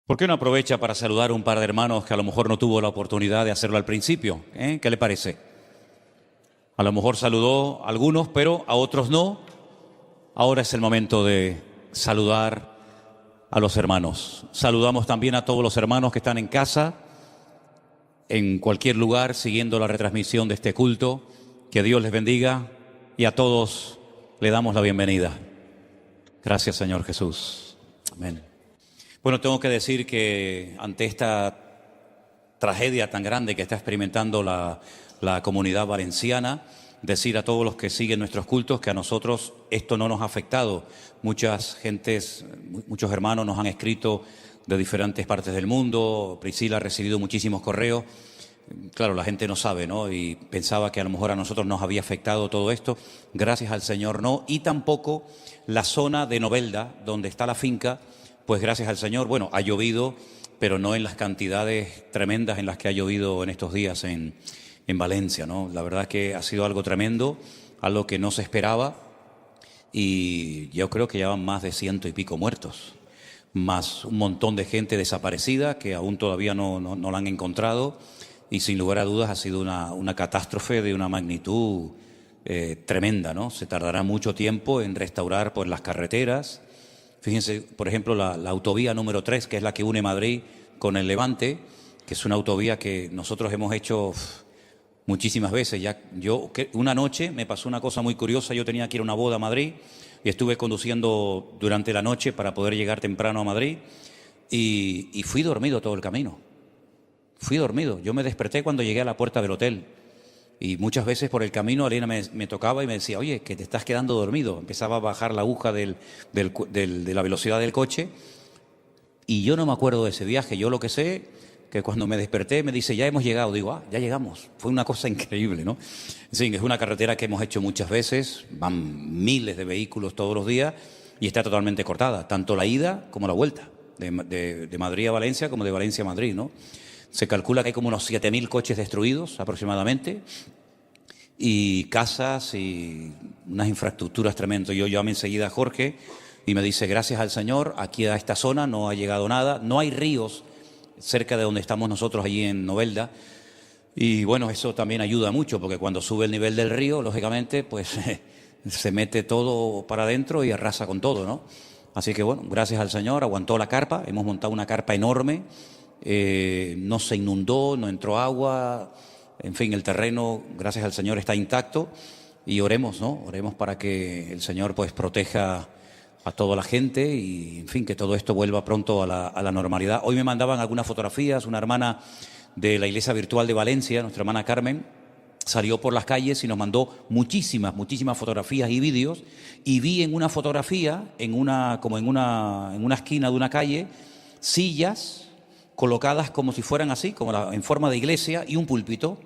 ¿Por qué no aprovecha para saludar a un par de hermanos que a lo mejor no tuvo la oportunidad de hacerlo al principio? ¿Qué le parece? A lo mejor saludó a algunos, pero a otros no. Ahora es el momento de saludar a los hermanos. Saludamos también a todos los hermanos que están en casa, en cualquier lugar, siguiendo la retransmisión de este culto. Que Dios les bendiga y a todos le damos la bienvenida. Gracias, Señor Jesús. Amén. Bueno, tengo que decir que ante esta tragedia tan grande que está experimentando la comunidad valenciana, decir a todos los que siguen nuestros cultos que a nosotros esto no nos ha afectado. Muchos hermanos nos han escrito de diferentes partes del mundo. Priscila ha recibido muchísimos correos. Claro, la gente no sabe, ¿no? Y pensaba que a lo mejor a nosotros nos había afectado todo esto. Gracias al Señor no. Y tampoco la zona de Novelda, donde está la finca, pues gracias al Señor, bueno, ha llovido, pero no en las cantidades tremendas en las que ha llovido en estos días en Valencia, ¿no? La verdad es que ha sido algo tremendo, algo que no se esperaba, y yo creo que ya van más de 100 y pico muertos, más un montón de gente desaparecida que aún todavía no la han encontrado, y sin lugar a dudas ha sido una catástrofe de una magnitud tremenda, ¿no? Se tardará mucho tiempo en restaurar pues las carreteras. Fíjense, por ejemplo, la autovía número 3, que es la que une Madrid con el Levante, que es una autovía que nosotros hemos hecho muchísimas veces. Una noche me pasó una cosa muy curiosa. Yo tenía que ir a una boda a Madrid y estuve conduciendo durante la noche para poder llegar temprano a Madrid y fui dormido todo el camino. Fui dormido. Yo me desperté cuando llegué a la puerta del hotel. Y muchas veces por el camino Elena me tocaba y me decía, oye, que te estás quedando dormido. Empezaba a bajar la aguja de la velocidad del coche. Y yo no me acuerdo de ese viaje. Yo lo que sé, que cuando me desperté me dice, ya hemos llegado. Digo, ya llegamos. Fue una cosa increíble, ¿no? En fin, es una carretera que hemos hecho muchas veces. Van miles de vehículos todos los días y está totalmente cortada. Tanto la ida como la vuelta. De Madrid a Valencia como de Valencia a Madrid, ¿no? Se calcula que hay como unos 7.000 coches destruidos aproximadamente y casas y unas infraestructuras tremendas. Yo llamé enseguida a Jorge y me dice, gracias al Señor, aquí a esta zona no ha llegado nada. No hay ríos cerca de donde estamos nosotros allí en Novelda. Y bueno, eso también ayuda mucho porque cuando sube el nivel del río, lógicamente, pues se mete todo para adentro y arrasa con todo, ¿no? Así que bueno, gracias al Señor, aguantó la carpa. Hemos montado una carpa enorme. No se inundó, no entró agua, en fin, el terreno, gracias al Señor, está intacto y oremos, ¿no? Oremos para que el Señor pues proteja a toda la gente y, en fin, que todo esto vuelva pronto a la normalidad. Hoy me mandaban algunas fotografías, una hermana de la Iglesia Virtual de Valencia, nuestra hermana Carmen, salió por las calles y nos mandó muchísimas fotografías y vídeos, y vi en una fotografía, en una esquina de una calle, sillas colocadas como si fueran así, en forma de iglesia, y un púlpito.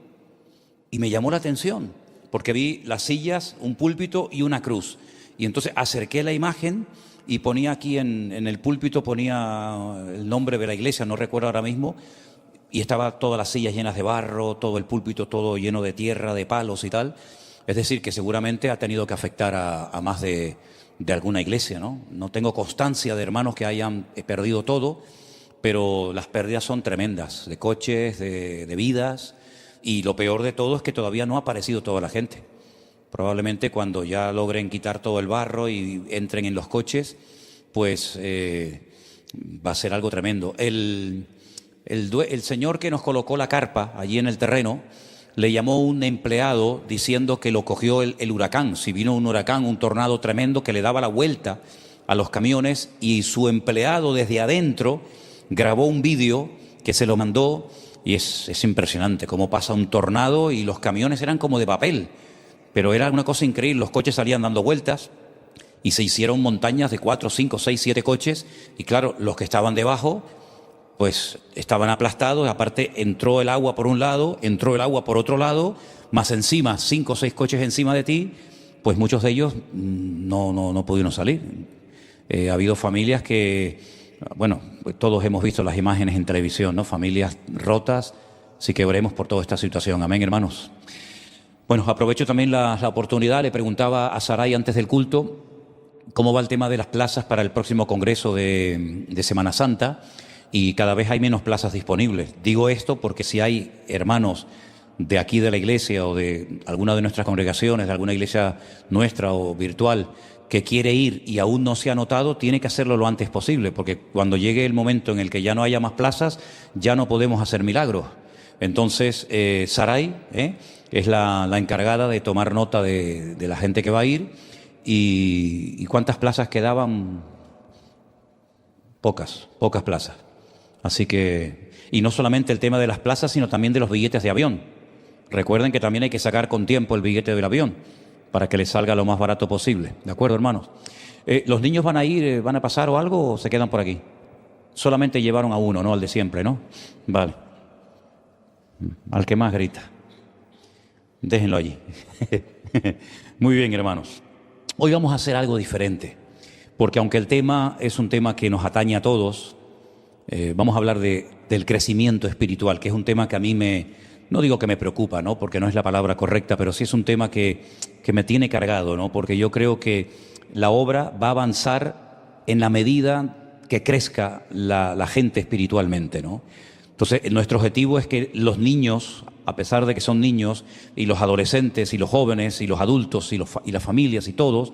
Y me llamó la atención, porque vi las sillas, un púlpito y una cruz. Y entonces acerqué la imagen y ponía aquí en el púlpito, ponía el nombre de la iglesia, no recuerdo ahora mismo, y estaba todas las sillas llenas de barro, todo el púlpito todo lleno de tierra, de palos y tal. Es decir, que seguramente ha tenido que afectar a más de alguna iglesia, ¿no? No tengo constancia de hermanos que hayan perdido todo, pero las pérdidas son tremendas, de coches, de vidas, y lo peor de todo es que todavía no ha aparecido toda la gente. Probablemente cuando ya logren quitar todo el barro y entren en los coches, pues va a ser algo tremendo. El señor que nos colocó la carpa allí en el terreno le llamó un empleado diciendo que lo cogió el huracán. Si vino un huracán, un tornado tremendo que le daba la vuelta a los camiones, y su empleado desde adentro grabó un vídeo que se lo mandó, y es impresionante cómo pasa un tornado y los camiones eran como de papel, pero era una cosa increíble. Los coches salían dando vueltas y se hicieron montañas de 4, 5, 6, 7 coches, y claro, los que estaban debajo pues estaban aplastados. Aparte entró el agua por un lado, entró el agua por otro lado, más encima 5 o 6 coches encima de ti, pues muchos de ellos no pudieron salir. Ha habido familias que, bueno, pues todos hemos visto las imágenes en televisión, ¿no? Familias rotas, así que oremos por toda esta situación. Amén, hermanos. Bueno, aprovecho también la oportunidad. Le preguntaba a Saray antes del culto cómo va el tema de las plazas para el próximo congreso de Semana Santa. y cada vez hay menos plazas disponibles. Digo esto porque si hay hermanos de aquí de la iglesia o de alguna de nuestras congregaciones, de alguna iglesia nuestra o virtual, que quiere ir y aún no se ha anotado, tiene que hacerlo lo antes posible, porque cuando llegue el momento en el que ya no haya más plazas, ya no podemos hacer milagros. Entonces, Saray es la encargada de tomar nota de la gente que va a ir. ¿Y cuántas plazas quedaban? Pocas plazas. Así que, y no solamente el tema de las plazas, sino también de los billetes de avión. Recuerden que también hay que sacar con tiempo el billete del avión para que les salga lo más barato posible. ¿De acuerdo, hermanos? ¿Los niños van a ir, van a pasar o algo o se quedan por aquí? Solamente llevaron a uno, ¿no? Al de siempre, ¿no? Vale. Al que más grita. Déjenlo allí. Muy bien, hermanos. Hoy vamos a hacer algo diferente, porque aunque el tema es un tema que nos atañe a todos, vamos a hablar del crecimiento espiritual, que es un tema que a mí no digo que me preocupa, ¿no? Porque no es la palabra correcta, pero sí es un tema que me tiene cargado, ¿no? Porque yo creo que la obra va a avanzar en la medida que crezca la gente espiritualmente, ¿no? Entonces, nuestro objetivo es que los niños, a pesar de que son niños, y los adolescentes, y los jóvenes, y los adultos, y las familias, y todos,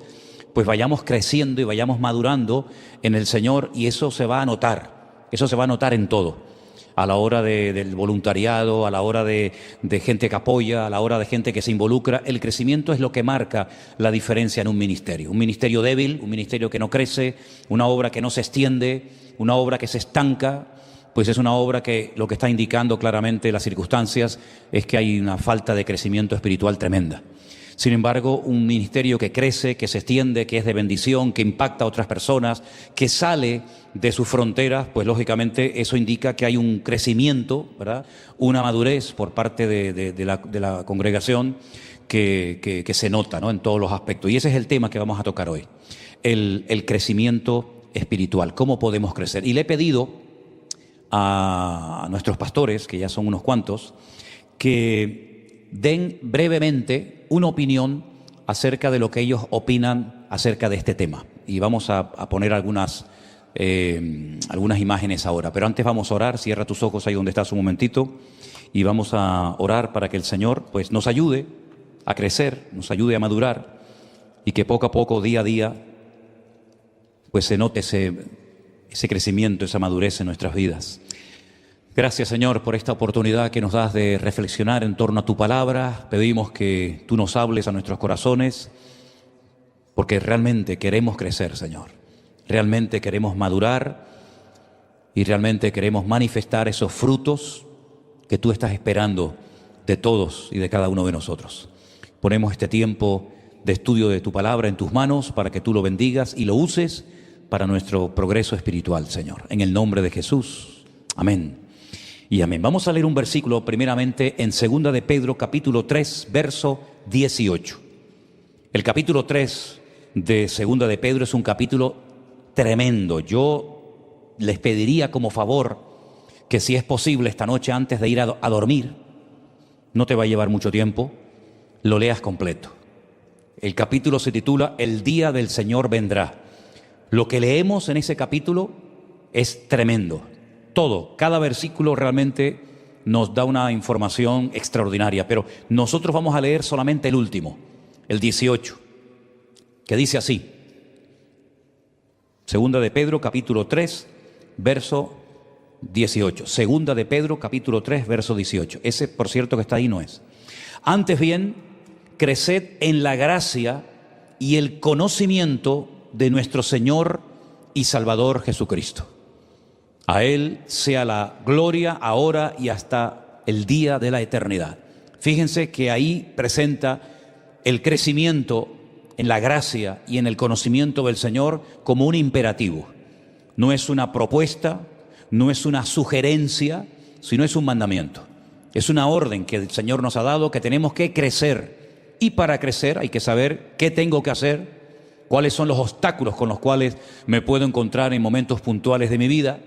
pues vayamos creciendo y vayamos madurando en el Señor, y eso se va a notar. Eso se va a notar en todo. A la hora del voluntariado, a la hora de gente que apoya, a la hora de gente que se involucra. El crecimiento es lo que marca la diferencia en un ministerio. Un ministerio débil, un ministerio que no crece, una obra que no se extiende, una obra que se estanca, pues es una obra que lo que está indicando claramente las circunstancias es que hay una falta de crecimiento espiritual tremenda. Sin embargo, un ministerio que crece, que se extiende, que es de bendición, que impacta a otras personas, que sale de sus fronteras, pues lógicamente eso indica que hay un crecimiento, ¿verdad? Una madurez por parte de la congregación que se nota, ¿no? En todos los aspectos. Y ese es el tema que vamos a tocar hoy, el crecimiento espiritual, cómo podemos crecer. Y le he pedido a nuestros pastores, que ya son unos cuantos, que den brevemente una opinión acerca de lo que ellos opinan acerca de este tema. Y vamos a poner algunas imágenes ahora. Pero antes vamos a orar. Cierra tus ojos ahí donde estás un momentito. Y vamos a orar para que el Señor pues nos ayude a crecer, nos ayude a madurar. Y que poco a poco, día a día, pues se note ese crecimiento, esa madurez en nuestras vidas. Gracias, Señor, por esta oportunidad que nos das de reflexionar en torno a tu palabra. Pedimos que tú nos hables a nuestros corazones, porque realmente queremos crecer, Señor. Realmente queremos madurar y realmente queremos manifestar esos frutos que tú estás esperando de todos y de cada uno de nosotros. Ponemos este tiempo de estudio de tu palabra en tus manos para que tú lo bendigas y lo uses para nuestro progreso espiritual, Señor. En el nombre de Jesús. Amén. Y amén. Vamos a leer un versículo primeramente en 2 de Pedro, capítulo 3, verso 18. El capítulo 3 de 2 de Pedro es un capítulo tremendo. Yo les pediría como favor que si es posible esta noche antes de ir a dormir, no te va a llevar mucho tiempo, lo leas completo. El capítulo se titula El día del Señor vendrá. Lo que leemos en ese capítulo es tremendo. Todo, cada versículo realmente nos da una información extraordinaria, pero nosotros vamos a leer solamente el último, el 18, que dice así. 2 de Pedro, capítulo 3, verso 18. 2 de Pedro, capítulo 3, verso 18. Ese, por cierto, que está ahí no es. Antes bien, creced en la gracia y el conocimiento de nuestro Señor y Salvador Jesucristo. A Él sea la gloria ahora y hasta el día de la eternidad. Fíjense que ahí presenta el crecimiento en la gracia y en el conocimiento del Señor como un imperativo. No es una propuesta, no es una sugerencia, sino es un mandamiento. Es una orden que el Señor nos ha dado, que tenemos que crecer. Y para crecer hay que saber qué tengo que hacer, cuáles son los obstáculos con los cuales me puedo encontrar en momentos puntuales de mi vida,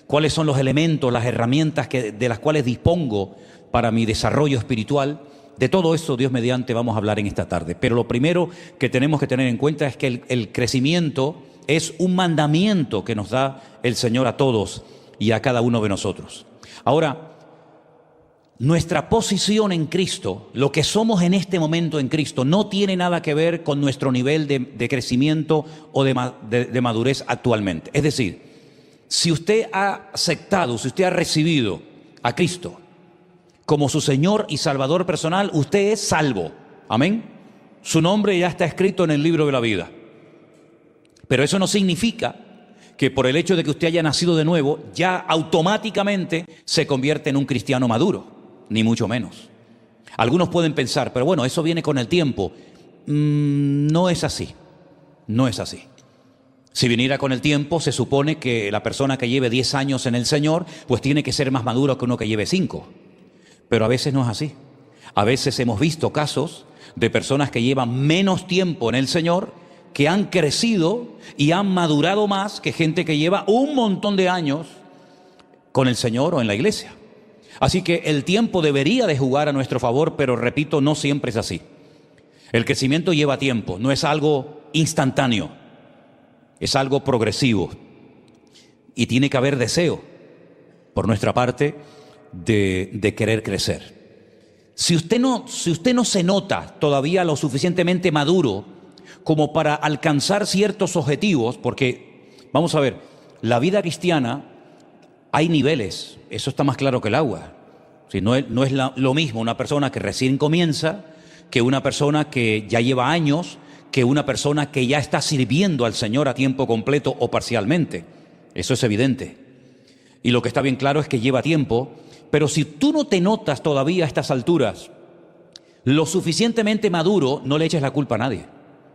cuáles son los elementos, las herramientas de las cuales dispongo para mi desarrollo espiritual. De todo eso, Dios mediante, vamos a hablar en esta tarde. Pero lo primero que tenemos que tener en cuenta es que el crecimiento es un mandamiento que nos da el Señor a todos y a cada uno de nosotros. Ahora, nuestra posición en Cristo, lo que somos en este momento en Cristo, no tiene nada que ver con nuestro nivel de crecimiento o de madurez actualmente. Es decir, si usted ha aceptado, si usted ha recibido a Cristo como su Señor y Salvador personal, usted es salvo. Amén. Su nombre ya está escrito en el libro de la vida. Pero eso no significa que por el hecho de que usted haya nacido de nuevo, ya automáticamente se convierte en un cristiano maduro, ni mucho menos. Algunos pueden pensar, pero bueno, eso viene con el tiempo. No es así, no es así. Si viniera con el tiempo, se supone que la persona que lleve 10 años en el Señor, pues tiene que ser más maduro que uno que lleve 5. Pero a veces no es así. A veces hemos visto casos de personas que llevan menos tiempo en el Señor, que han crecido y han madurado más que gente que lleva un montón de años con el Señor o en la iglesia. Así que el tiempo debería de jugar a nuestro favor, pero repito, no siempre es así. El crecimiento lleva tiempo, no es algo instantáneo, es algo progresivo. Y tiene que haber deseo por nuestra parte de querer crecer. Si usted no se nota todavía lo suficientemente maduro como para alcanzar ciertos objetivos, porque, vamos a ver, la vida cristiana hay niveles, eso está más claro que el agua. Si no es lo mismo una persona que recién comienza que una persona que ya lleva años, que una persona que ya está sirviendo al Señor a tiempo completo o parcialmente. Eso es evidente. Y lo que está bien claro es que lleva tiempo, pero si tú no te notas todavía a estas alturas lo suficientemente maduro, no le eches la culpa a nadie.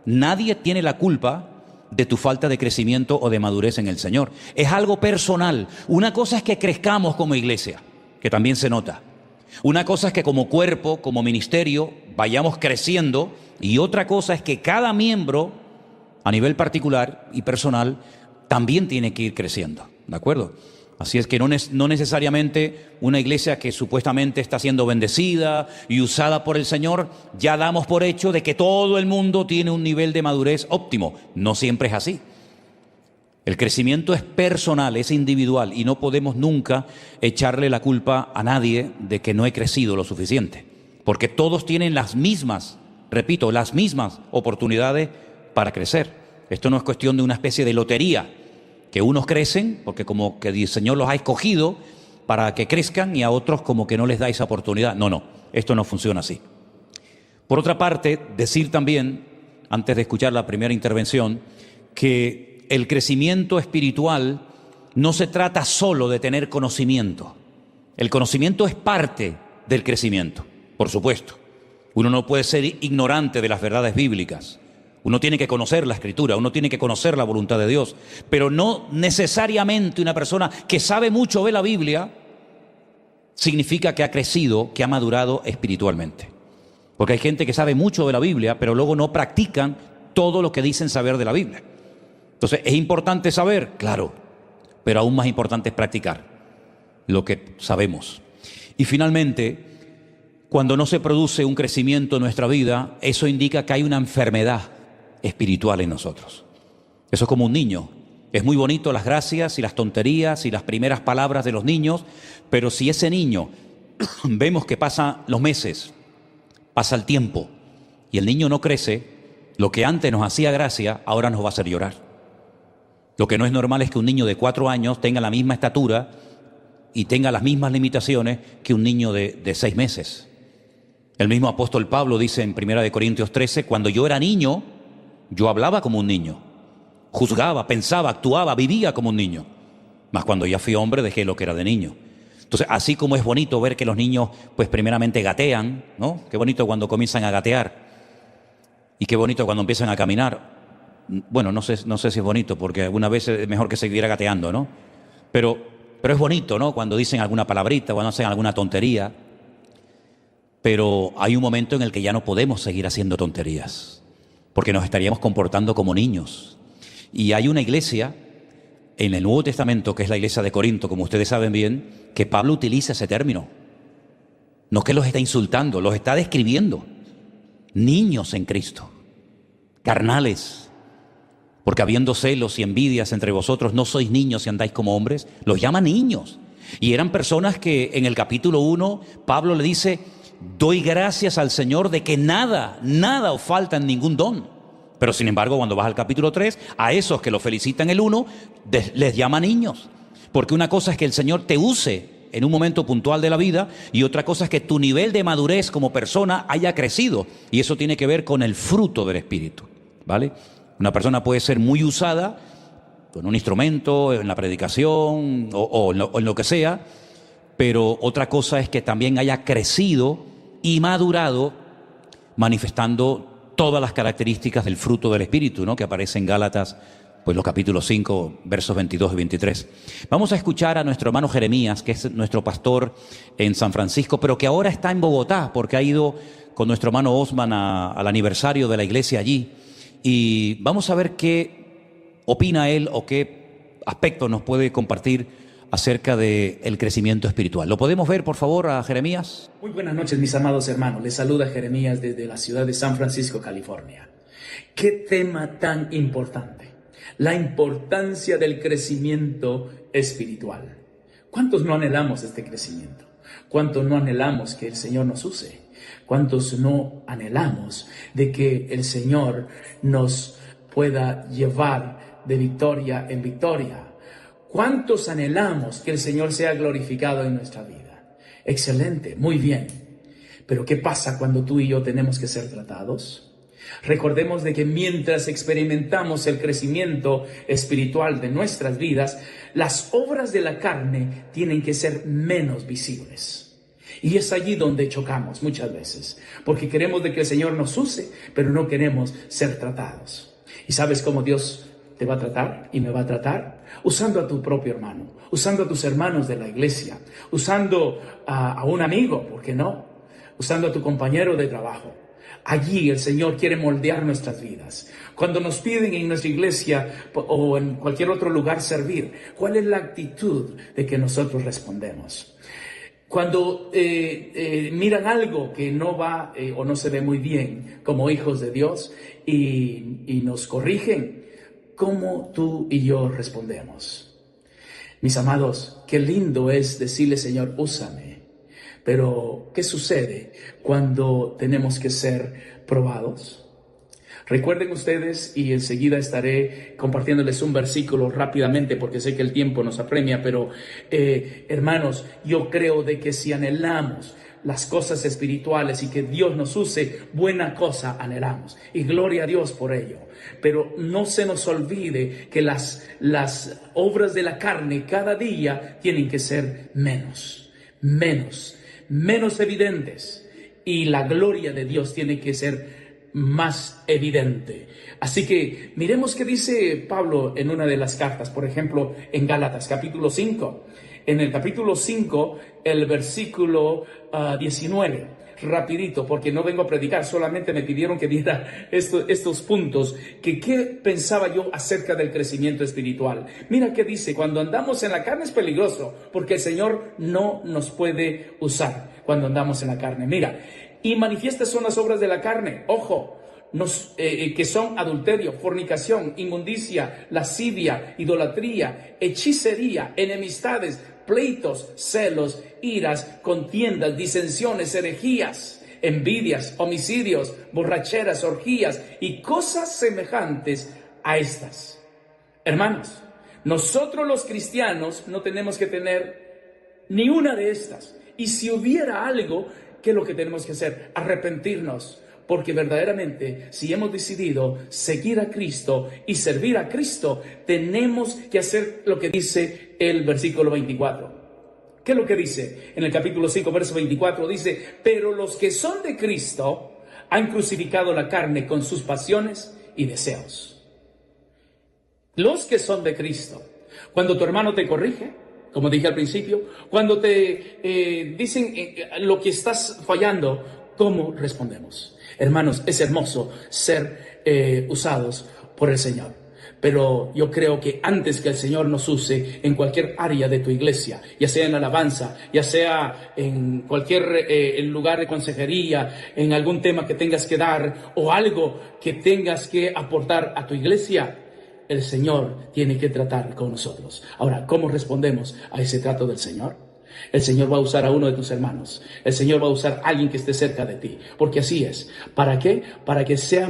Nadie tiene la culpa de tu falta de crecimiento o de madurez en el Señor. Es algo personal. Una cosa es que crezcamos como iglesia, que también se nota. Una cosa es que como cuerpo, como ministerio, vayamos creciendo, y otra cosa es que cada miembro, a nivel particular y personal, también tiene que ir creciendo. ¿De acuerdo? Así es que no necesariamente una iglesia que supuestamente está siendo bendecida y usada por el Señor, ya damos por hecho de que todo el mundo tiene un nivel de madurez óptimo. No siempre es así. El crecimiento es personal, es individual, y no podemos nunca echarle la culpa a nadie de que no he crecido lo suficiente. Porque todos tienen las mismas, repito, las mismas oportunidades para crecer. Esto no es cuestión de una especie de lotería, que unos crecen porque como que el Señor los ha escogido para que crezcan y a otros como que no les da esa oportunidad. No, esto no funciona así. Por otra parte, decir también, antes de escuchar la primera intervención, que el crecimiento espiritual no se trata solo de tener conocimiento. El conocimiento es parte del crecimiento, por supuesto. Uno no puede ser ignorante de las verdades bíblicas. Uno tiene que conocer la Escritura, uno tiene que conocer la voluntad de Dios, pero no necesariamente una persona que sabe mucho de la Biblia significa que ha crecido, que ha madurado espiritualmente. Porque hay gente que sabe mucho de la Biblia, pero luego no practican todo lo que dicen saber de la Biblia. Entonces, ¿es importante saber? Claro, pero aún más importante es practicar lo que sabemos. Y finalmente, cuando no se produce un crecimiento en nuestra vida, eso indica que hay una enfermedad espiritual en nosotros. Eso es como un niño. Es muy bonito las gracias y las tonterías y las primeras palabras de los niños, pero si ese niño vemos que pasan los meses, pasa el tiempo y el niño no crece, lo que antes nos hacía gracia, ahora nos va a hacer llorar. Lo que no es normal es que un niño de 4 años tenga la misma estatura y tenga las mismas limitaciones que un niño de 6 meses. El mismo apóstol Pablo dice en 1 Corintios 13, cuando yo era niño, yo hablaba como un niño, juzgaba, pensaba, actuaba, vivía como un niño. Mas cuando ya fui hombre dejé lo que era de niño. Entonces, así como es bonito ver que los niños, pues primeramente gatean, ¿no? Qué bonito cuando comienzan a gatear. Y qué bonito cuando empiezan a caminar. Bueno, no sé si es bonito, porque algunas veces es mejor que seguir gateando, ¿no? Pero es bonito, ¿no? Cuando dicen alguna palabrita, cuando hacen alguna tontería. Pero hay un momento en el que ya no podemos seguir haciendo tonterías, porque nos estaríamos comportando como niños. Y hay una iglesia en el Nuevo Testamento, que es la iglesia de Corinto, como ustedes saben bien, que Pablo utiliza ese término. No es que los está insultando, los está describiendo. Niños en Cristo, carnales, Porque habiendo celos y envidias entre vosotros, no sois niños y andáis como hombres. Los llama niños. Y eran personas que en el capítulo 1, Pablo le dice: doy gracias al Señor de que nada os falta en ningún don. Pero sin embargo, cuando vas al capítulo 3, a esos que lo felicitan el 1, les llama niños. Porque una cosa es que el Señor te use en un momento puntual de la vida, y otra cosa es que tu nivel de madurez como persona haya crecido. Y eso tiene que ver con el fruto del Espíritu, ¿vale? Una persona puede ser muy usada en un instrumento, en la predicación o en lo que sea, pero otra cosa es que también haya crecido y madurado manifestando todas las características del fruto del Espíritu, ¿no?, que aparece en Gálatas, pues los capítulos 5, versos 22 y 23. Vamos a escuchar a nuestro hermano Jeremías, que es nuestro pastor en San Francisco, pero que ahora está en Bogotá, porque ha ido con nuestro hermano Osman al aniversario de la iglesia allí. Y vamos a ver qué opina él o qué aspectos nos puede compartir acerca del crecimiento espiritual. ¿Lo podemos ver, por favor, a Jeremías? Muy buenas noches, mis amados hermanos. Les saluda Jeremías desde la ciudad de San Francisco, California. ¿Qué tema tan importante? La importancia del crecimiento espiritual. ¿Cuántos no anhelamos este crecimiento? ¿Cuántos no anhelamos que el Señor nos use? ¿Cuántos no anhelamos de que el Señor nos pueda llevar de victoria en victoria? ¿Cuántos anhelamos que el Señor sea glorificado en nuestra vida? Excelente, muy bien. Pero ¿qué pasa cuando tú y yo tenemos que ser tratados? Recordemos de que mientras experimentamos el crecimiento espiritual de nuestras vidas, las obras de la carne tienen que ser menos visibles. Y es allí donde chocamos muchas veces, porque queremos de que el Señor nos use, pero no queremos ser tratados. ¿Y sabes cómo Dios te va a tratar y me va a tratar? Usando a tu propio hermano, usando a tus hermanos de la iglesia, usando a un amigo, ¿por qué no? Usando a tu compañero de trabajo. Allí el Señor quiere moldear nuestras vidas. Cuando nos piden en nuestra iglesia o en cualquier otro lugar servir, ¿cuál es la actitud de que nosotros respondemos? Cuando miran algo que no va o no se ve muy bien como hijos de Dios y nos corrigen, ¿cómo tú y yo respondemos? Mis amados, qué lindo es decirle: Señor, úsame. Pero, ¿qué sucede cuando tenemos que ser probados? Recuerden ustedes, y enseguida estaré compartiéndoles un versículo rápidamente porque sé que el tiempo nos apremia, pero hermanos, yo creo de que si anhelamos las cosas espirituales y que Dios nos use, buena cosa anhelamos. Y gloria a Dios por ello. Pero no se nos olvide que las obras de la carne cada día tienen que ser menos evidentes. Y la gloria de Dios tiene que ser más evidente. Así que miremos qué dice Pablo en una de las cartas, por ejemplo, en Gálatas, capítulo 5. En el capítulo 5, el versículo 19, rapidito, porque no vengo a predicar, solamente me pidieron que diera estos puntos, que qué pensaba yo acerca del crecimiento espiritual. Mira qué dice: cuando andamos en la carne es peligroso, porque el Señor no nos puede usar cuando andamos en la carne. Mira, y manifiestas son las obras de la carne, ojo, que son adulterio, fornicación, inmundicia, lascivia, idolatría, hechicería, enemistades, pleitos, celos, iras, contiendas, disensiones, herejías, envidias, homicidios, borracheras, orgías y cosas semejantes a estas. Hermanos, nosotros los cristianos no tenemos que tener ni una de estas. Y si hubiera algo, ¿qué es lo que tenemos que hacer? Arrepentirnos. Porque verdaderamente, si hemos decidido seguir a Cristo y servir a Cristo, tenemos que hacer lo que dice el versículo 24. ¿Qué es lo que dice? En el capítulo 5, verso 24 dice: pero los que son de Cristo han crucificado la carne con sus pasiones y deseos. Los que son de Cristo. Cuando tu hermano te corrige, como dije al principio, cuando te dicen lo que estás fallando, ¿cómo respondemos? Hermanos, es hermoso ser usados por el Señor. Pero yo creo que antes que el Señor nos use en cualquier área de tu iglesia, ya sea en alabanza, ya sea en cualquier lugar de consejería, en algún tema que tengas que dar o algo que tengas que aportar a tu iglesia, el Señor tiene que tratar con nosotros. Ahora, ¿cómo respondemos a ese trato del Señor? El Señor va a usar a uno de tus hermanos. El Señor va a usar a alguien que esté cerca de ti. Porque así es. ¿Para qué? Para que sea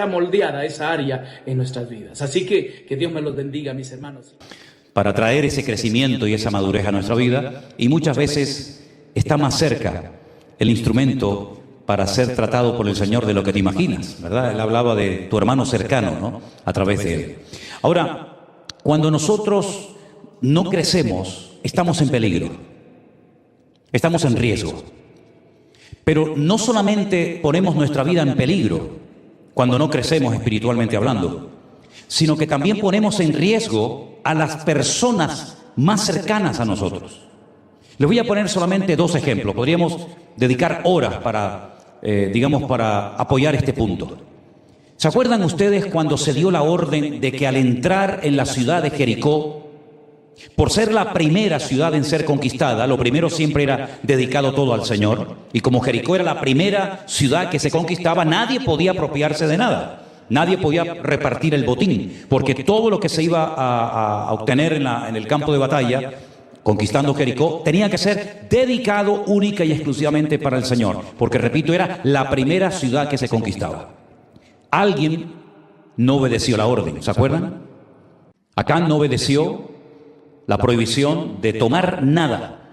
moldeada esa área en nuestras vidas. Así que Dios me los bendiga, mis hermanos. Para traer ese crecimiento y esa madurez a nuestra vida, y muchas veces está más cerca el instrumento para ser tratado por el Señor de lo que te imaginas, ¿verdad? Él hablaba de tu hermano cercano, ¿no? A través de él. Ahora, cuando nosotros no crecemos, estamos en peligro, estamos en riesgo. Pero no solamente ponemos nuestra vida en peligro cuando no crecemos espiritualmente hablando, sino que también ponemos en riesgo a las personas más cercanas a nosotros. Les voy a poner solamente dos ejemplos. Podríamos dedicar horas para apoyar este punto. ¿Se acuerdan ustedes cuando se dio la orden de que al entrar en la ciudad de Jericó, por ser la primera ciudad en ser conquistada, lo primero siempre era dedicado todo al Señor, y como Jericó era la primera ciudad que se conquistaba, nadie podía apropiarse de nada, nadie podía repartir el botín, porque todo lo que se iba a obtener en el campo de batalla, conquistando Jericó, tenía que ser dedicado única y exclusivamente para el Señor, porque repito, era la primera ciudad que se conquistaba. Alguien no obedeció la orden, ¿se acuerdan? Acán no obedeció la prohibición de tomar nada.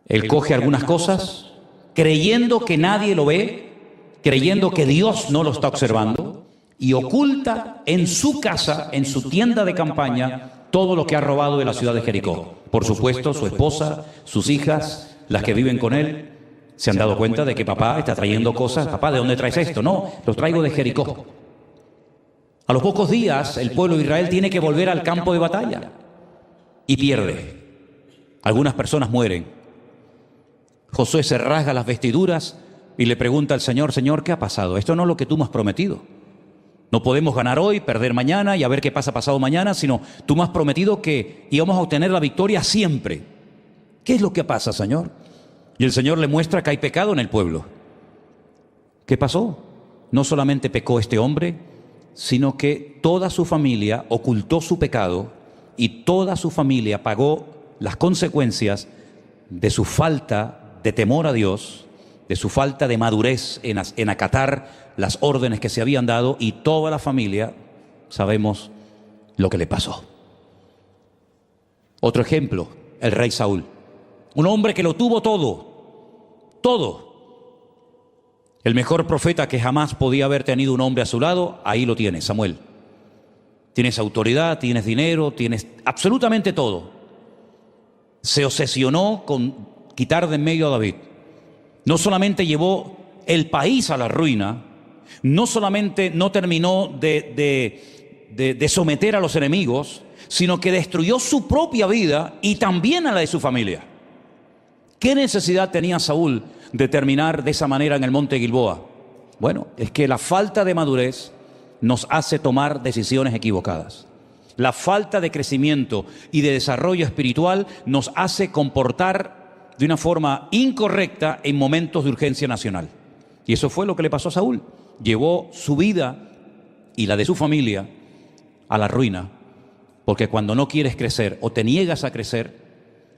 Él coge algunas cosas, creyendo que nadie lo ve, creyendo que Dios no lo está observando, y oculta en su casa, en su tienda de campaña, todo lo que ha robado de la ciudad de Jericó. Por supuesto, su esposa, sus hijas, las que viven con él, se han dado cuenta de que papá está trayendo cosas. Papá, ¿de dónde traes esto? No, los traigo de Jericó. A los pocos días, el pueblo de Israel tiene que volver al campo de batalla y pierde. Algunas personas mueren. Josué se rasga las vestiduras y le pregunta al Señor: Señor, ¿qué ha pasado? Esto no es lo que tú me has prometido. No podemos ganar hoy, perder mañana y a ver qué pasa pasado mañana, sino tú me has prometido que íbamos a obtener la victoria siempre. ¿Qué es lo que pasa, Señor? Y el Señor le muestra que hay pecado en el pueblo. ¿Qué pasó? No solamente pecó este hombre, sino que toda su familia ocultó su pecado y toda su familia pagó las consecuencias de su falta de temor a Dios, de su falta de madurez en acatar las órdenes que se habían dado, y toda la familia sabemos lo que le pasó. Otro ejemplo, el rey Saúl, un hombre que lo tuvo todo. El mejor profeta que jamás podía haber tenido un hombre a su lado, ahí lo tienes, Samuel. Tienes autoridad, tienes dinero, tienes absolutamente todo. Se obsesionó con quitar de en medio a David. No solamente llevó el país a la ruina, no solamente no terminó de someter a los enemigos, sino que destruyó su propia vida y también a la de su familia. ¿Qué necesidad tenía Saúl de terminar de esa manera en el monte Gilboa? Bueno, es que la falta de madurez nos hace tomar decisiones equivocadas. La falta de crecimiento y de desarrollo espiritual nos hace comportar de una forma incorrecta en momentos de urgencia nacional. Y eso fue lo que le pasó a Saúl. Llevó su vida y la de su familia a la ruina, porque cuando no quieres crecer o te niegas a crecer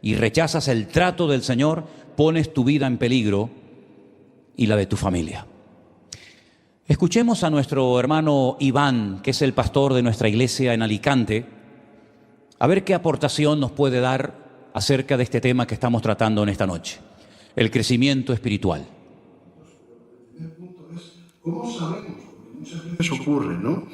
y rechazas el trato del Señor, pones tu vida en peligro y la de tu familia. Escuchemos a nuestro hermano Iván, que es el pastor de nuestra iglesia en Alicante, a ver qué aportación nos puede dar acerca de este tema que estamos tratando en esta noche, el crecimiento espiritual. El punto es, ¿cómo sabemos? Porque muchas veces ocurre, ¿no?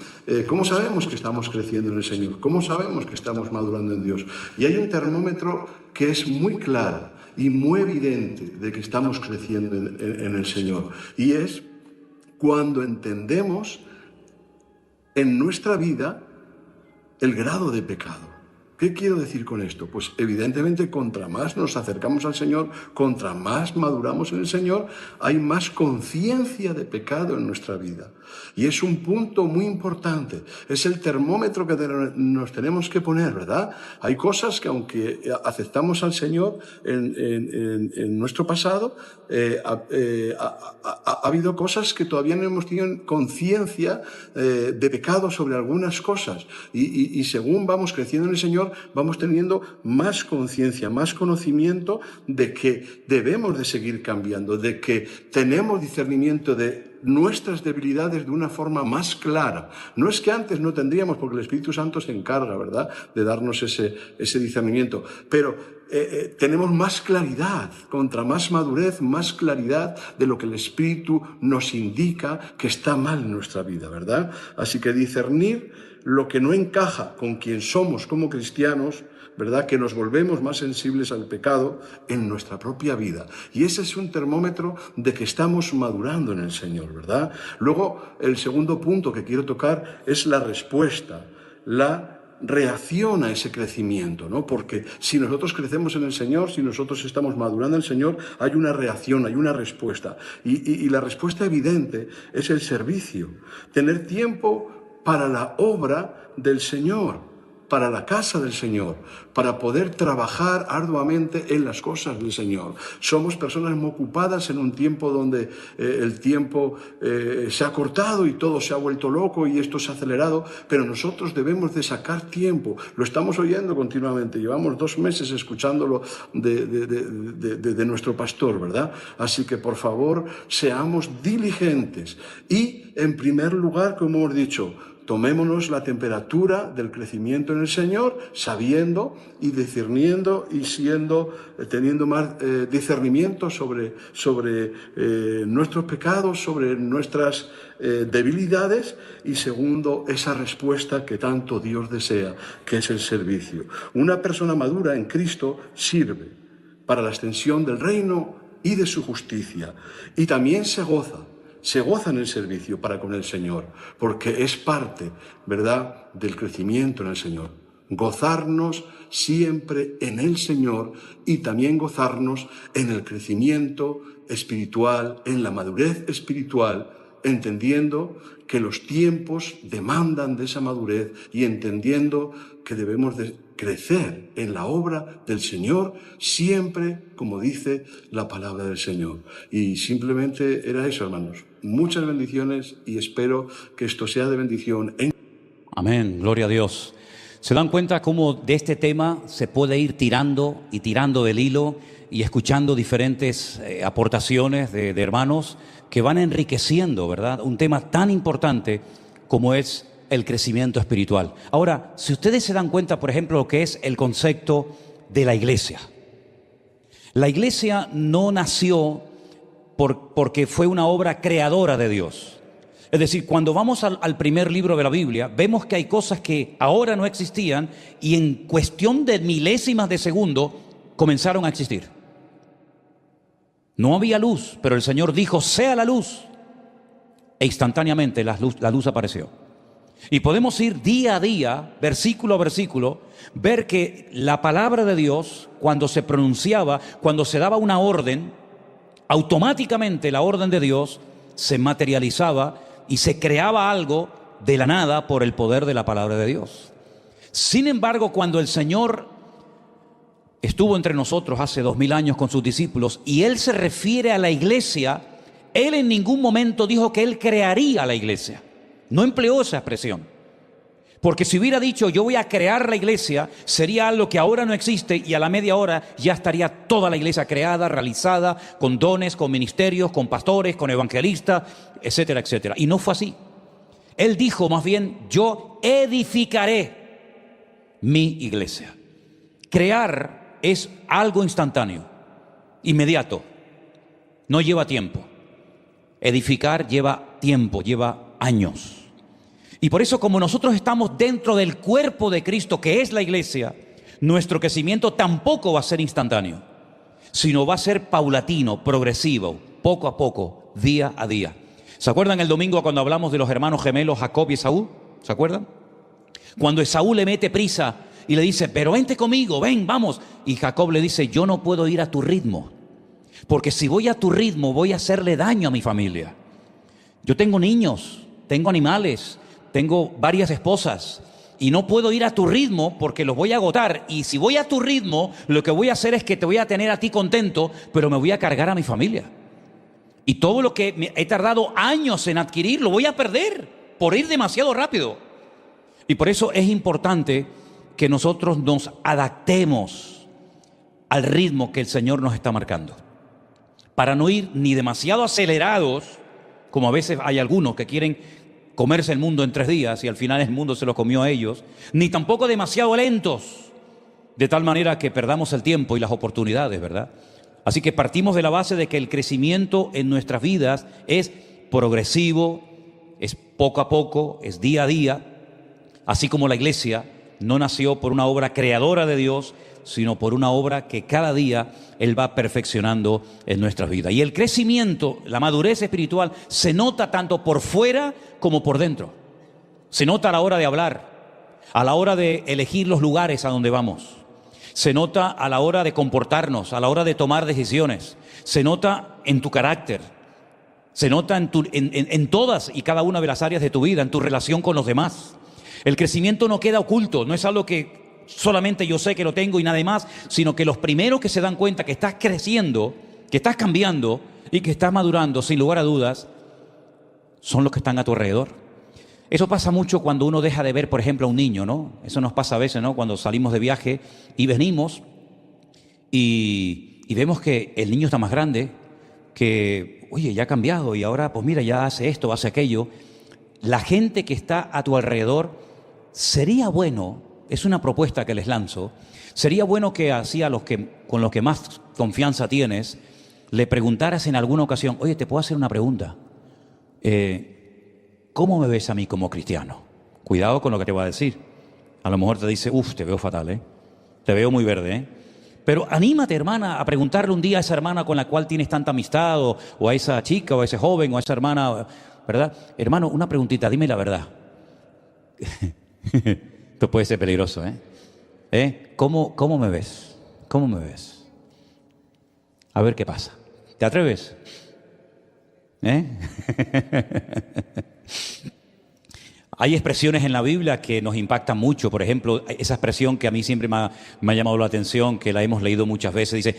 ¿Cómo sabemos que estamos creciendo en el Señor? ¿Cómo sabemos que estamos madurando en Dios? Y hay un termómetro que es muy claro y muy evidente de que estamos creciendo en el Señor. Y es cuando entendemos en nuestra vida el grado de pecado. ¿Qué quiero decir con esto? Pues evidentemente contra más nos acercamos al Señor, contra más maduramos en el Señor, hay más conciencia de pecado en nuestra vida. Y es un punto muy importante, es el termómetro que nos tenemos que poner, ¿verdad? Hay cosas que aunque aceptamos al Señor en nuestro pasado, ha habido cosas que todavía no hemos tenido conciencia de pecado sobre algunas cosas. Y según vamos creciendo en el Señor, vamos teniendo más conciencia, más conocimiento de que debemos de seguir cambiando, de que tenemos discernimiento de nuestras debilidades de una forma más clara. No es que antes no tendríamos, porque el Espíritu Santo se encarga, ¿verdad?, de darnos ese discernimiento, pero tenemos más claridad, contra más madurez, más claridad de lo que el Espíritu nos indica que está mal en nuestra vida, ¿verdad? Así que discernir lo que no encaja con quien somos como cristianos, ¿verdad?, que nos volvemos más sensibles al pecado en nuestra propia vida. Y ese es un termómetro de que estamos madurando en el Señor, ¿verdad? Luego, el segundo punto que quiero tocar es la respuesta, la reacción a ese crecimiento, ¿no? Porque si nosotros crecemos en el Señor, si nosotros estamos madurando en el Señor, hay una reacción, hay una respuesta. Y la respuesta evidente es el servicio. Tener tiempo para la obra del Señor, para la casa del Señor, para poder trabajar arduamente en las cosas del Señor. Somos personas muy ocupadas en un tiempo donde el tiempo se ha cortado y todo se ha vuelto loco y esto se ha acelerado, pero nosotros debemos de sacar tiempo. Lo estamos oyendo continuamente, llevamos 2 meses escuchándolo de nuestro pastor, ¿verdad? Así que por favor seamos diligentes y en primer lugar, como hemos dicho, tomémonos la temperatura del crecimiento en el Señor, sabiendo y discerniendo y teniendo más discernimiento sobre nuestros pecados, sobre nuestras debilidades, y segundo, esa respuesta que tanto Dios desea, que es el servicio. Una persona madura en Cristo sirve para la extensión del reino y de su justicia, y también se goza en el servicio para con el Señor, porque es parte, ¿verdad?, del crecimiento en el Señor. Gozarnos siempre en el Señor y también gozarnos en el crecimiento espiritual, en la madurez espiritual, entendiendo que los tiempos demandan de esa madurez y entendiendo que debemos de crecer en la obra del Señor siempre, como dice la palabra del Señor. Y simplemente era eso, hermanos. Muchas bendiciones y espero que esto sea de bendición. Amén, gloria a Dios. ¿Se dan cuenta cómo de este tema se puede ir tirando y tirando del hilo y escuchando diferentes aportaciones de hermanos que van enriqueciendo, ¿verdad?, un tema tan importante como es el crecimiento espiritual? Ahora, si ustedes se dan cuenta, por ejemplo, lo que es el concepto de la iglesia. La iglesia no nació porque fue una obra creadora de Dios. Es decir, cuando vamos al primer libro de la Biblia, vemos que hay cosas que ahora no existían y en cuestión de milésimas de segundo comenzaron a existir. No había luz, pero el Señor dijo, sea la luz. E instantáneamente la luz apareció. Y podemos ir día a día, versículo a versículo, ver que la palabra de Dios, cuando se pronunciaba, cuando se daba una orden, automáticamente la orden de Dios se materializaba y se creaba algo de la nada por el poder de la palabra de Dios. Sin embargo, cuando el Señor estuvo entre nosotros hace 2000 años con sus discípulos y Él se refiere a la iglesia, Él en ningún momento dijo que Él crearía la iglesia. No empleó esa expresión. Porque si hubiera dicho yo voy a crear la iglesia, sería algo que ahora no existe y a la media hora ya estaría toda la iglesia creada, realizada, con dones, con ministerios, con pastores, con evangelistas, etcétera, etcétera. Y no fue así. Él dijo más bien, yo edificaré mi iglesia. Crear es algo instantáneo, inmediato, no lleva tiempo. Edificar lleva tiempo, lleva años. Y por eso, como nosotros estamos dentro del cuerpo de Cristo, que es la iglesia, nuestro crecimiento tampoco va a ser instantáneo, sino va a ser paulatino, progresivo, poco a poco, día a día. ¿Se acuerdan el domingo cuando hablamos de los hermanos gemelos Jacob y Esaú? ¿Se acuerdan? Cuando Esaú le mete prisa y le dice, pero vente conmigo, ven, vamos. Y Jacob le dice, yo no puedo ir a tu ritmo, porque si voy a tu ritmo voy a hacerle daño a mi familia. Yo tengo niños, tengo animales, tengo varias esposas, y no puedo ir a tu ritmo porque los voy a agotar. Y si voy a tu ritmo, lo que voy a hacer es que te voy a tener a ti contento, pero me voy a cargar a mi familia. Y todo lo que he tardado años en adquirir, lo voy a perder por ir demasiado rápido. Y por eso es importante que nosotros nos adaptemos al ritmo que el Señor nos está marcando, para no ir ni demasiado acelerados, como a veces hay algunos que quieren comerse el mundo en 3 días y al final el mundo se lo comió a ellos, ni tampoco demasiado lentos, de tal manera que perdamos el tiempo y las oportunidades, ¿verdad? Así que partimos de la base de que el crecimiento en nuestras vidas es progresivo, es poco a poco, es día a día, así como la iglesia no nació por una obra creadora de Dios, sino por una obra que cada día Él va perfeccionando en nuestras vidas. Y el crecimiento, la madurez espiritual, se nota tanto por fuera como por dentro. Se nota a la hora de hablar, a la hora de elegir los lugares a donde vamos. Se nota a la hora de comportarnos, a la hora de tomar decisiones. Se nota en tu carácter. Se nota en todas y cada una de las áreas de tu vida, en tu relación con los demás. El crecimiento no queda oculto, no es algo que solamente yo sé que lo tengo y nada más, sino que los primeros que se dan cuenta que estás creciendo, que estás cambiando y que estás madurando, sin lugar a dudas, son los que están a tu alrededor. Eso pasa mucho cuando uno deja de ver, por ejemplo, a un niño, ¿no? Eso nos pasa a veces, ¿no? Cuando salimos de viaje y venimos y vemos que el niño está más grande, que, oye, ya ha cambiado y ahora, pues mira, ya hace esto, hace aquello. La gente que está a tu alrededor, sería bueno, es una propuesta que les lanzo, sería bueno que así a los que, con los que más confianza tienes, le preguntaras en alguna ocasión, oye, ¿te puedo hacer una pregunta? ¿Cómo me ves a mí como cristiano? Cuidado con lo que te voy a decir. A lo mejor te dice, te veo fatal, te veo muy verde, Pero anímate, hermana, a preguntarle un día a esa hermana con la cual tienes tanta amistad, o a esa chica, o a ese joven, o a esa hermana, ¿verdad? Hermano, una preguntita, dime la verdad. Esto puede ser peligroso, ¿Cómo me ves? ¿Cómo me ves? A ver qué pasa. ¿Te atreves? Hay expresiones en la Biblia que nos impactan mucho. Por ejemplo, esa expresión que a mí siempre me ha llamado la atención, que la hemos leído muchas veces, dice,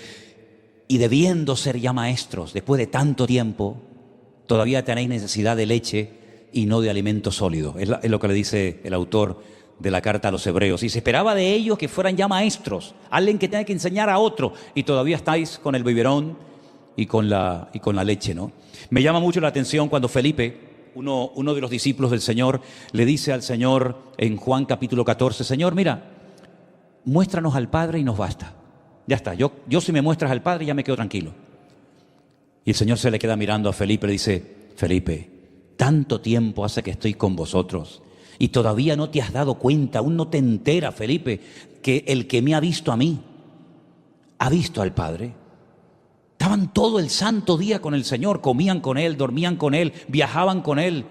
y debiendo ser ya maestros, después de tanto tiempo, todavía tenéis necesidad de leche y no de alimento sólido. Es lo que le dice el autor de la carta a los hebreos. Y se esperaba de ellos que fueran ya maestros, alguien que tenga que enseñar a otro, y todavía estáis con el biberón y con la leche, ¿no? Me llama mucho la atención cuando Felipe, uno de los discípulos del Señor, le dice al Señor en Juan capítulo 14, Señor, mira, muéstranos al Padre y nos basta. Ya está, yo si me muestras al Padre ya me quedo tranquilo. Y el Señor se le queda mirando a Felipe y le dice, Felipe, tanto tiempo hace que estoy con vosotros y todavía no te has dado cuenta, aún no te enteras, Felipe, que el que me ha visto a mí, ha visto al Padre. Estaban todo el santo día con el Señor, comían con Él, dormían con Él, viajaban con Él.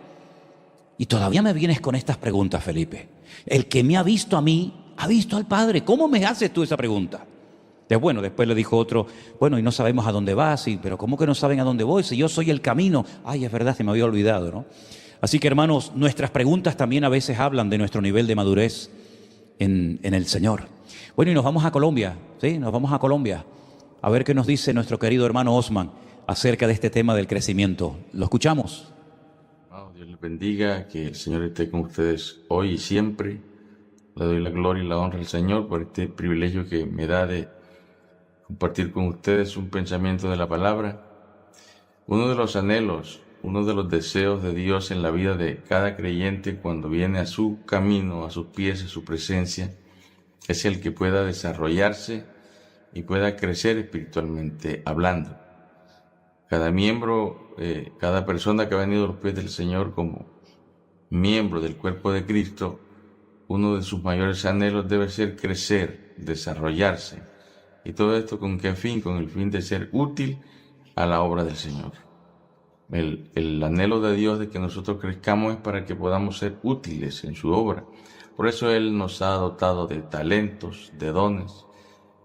Y todavía me vienes con estas preguntas, Felipe. El que me ha visto a mí, ha visto al Padre. ¿Cómo me haces tú esa pregunta? Bueno, después le dijo otro, bueno, y no sabemos a dónde vas, pero ¿cómo que no saben a dónde voy? Si yo soy el camino. Ay, es verdad, se me había olvidado, ¿no? Así que, hermanos, nuestras preguntas también a veces hablan de nuestro nivel de madurez en el Señor. Bueno, y nos vamos a Colombia, ¿sí? Nos vamos a Colombia. A ver qué nos dice nuestro querido hermano Osman acerca de este tema del crecimiento. ¿Lo escuchamos? Dios les bendiga, que el Señor esté con ustedes hoy y siempre. Le doy la gloria y la honra al Señor por este privilegio que me da de compartir con ustedes un pensamiento de la palabra. Uno de los anhelos, uno de los deseos de Dios en la vida de cada creyente cuando viene a su camino, a sus pies, a su presencia, es el que pueda desarrollarse y pueda crecer espiritualmente hablando. Cada miembro, cada persona que ha venido a los pies del Señor como miembro del cuerpo de Cristo, uno de sus mayores anhelos debe ser crecer, desarrollarse. Y todo esto ¿con qué fin? Con el fin de ser útil a la obra del Señor. El anhelo de Dios de que nosotros crezcamos es para que podamos ser útiles en su obra, Por eso Él nos ha dotado de talentos, de dones,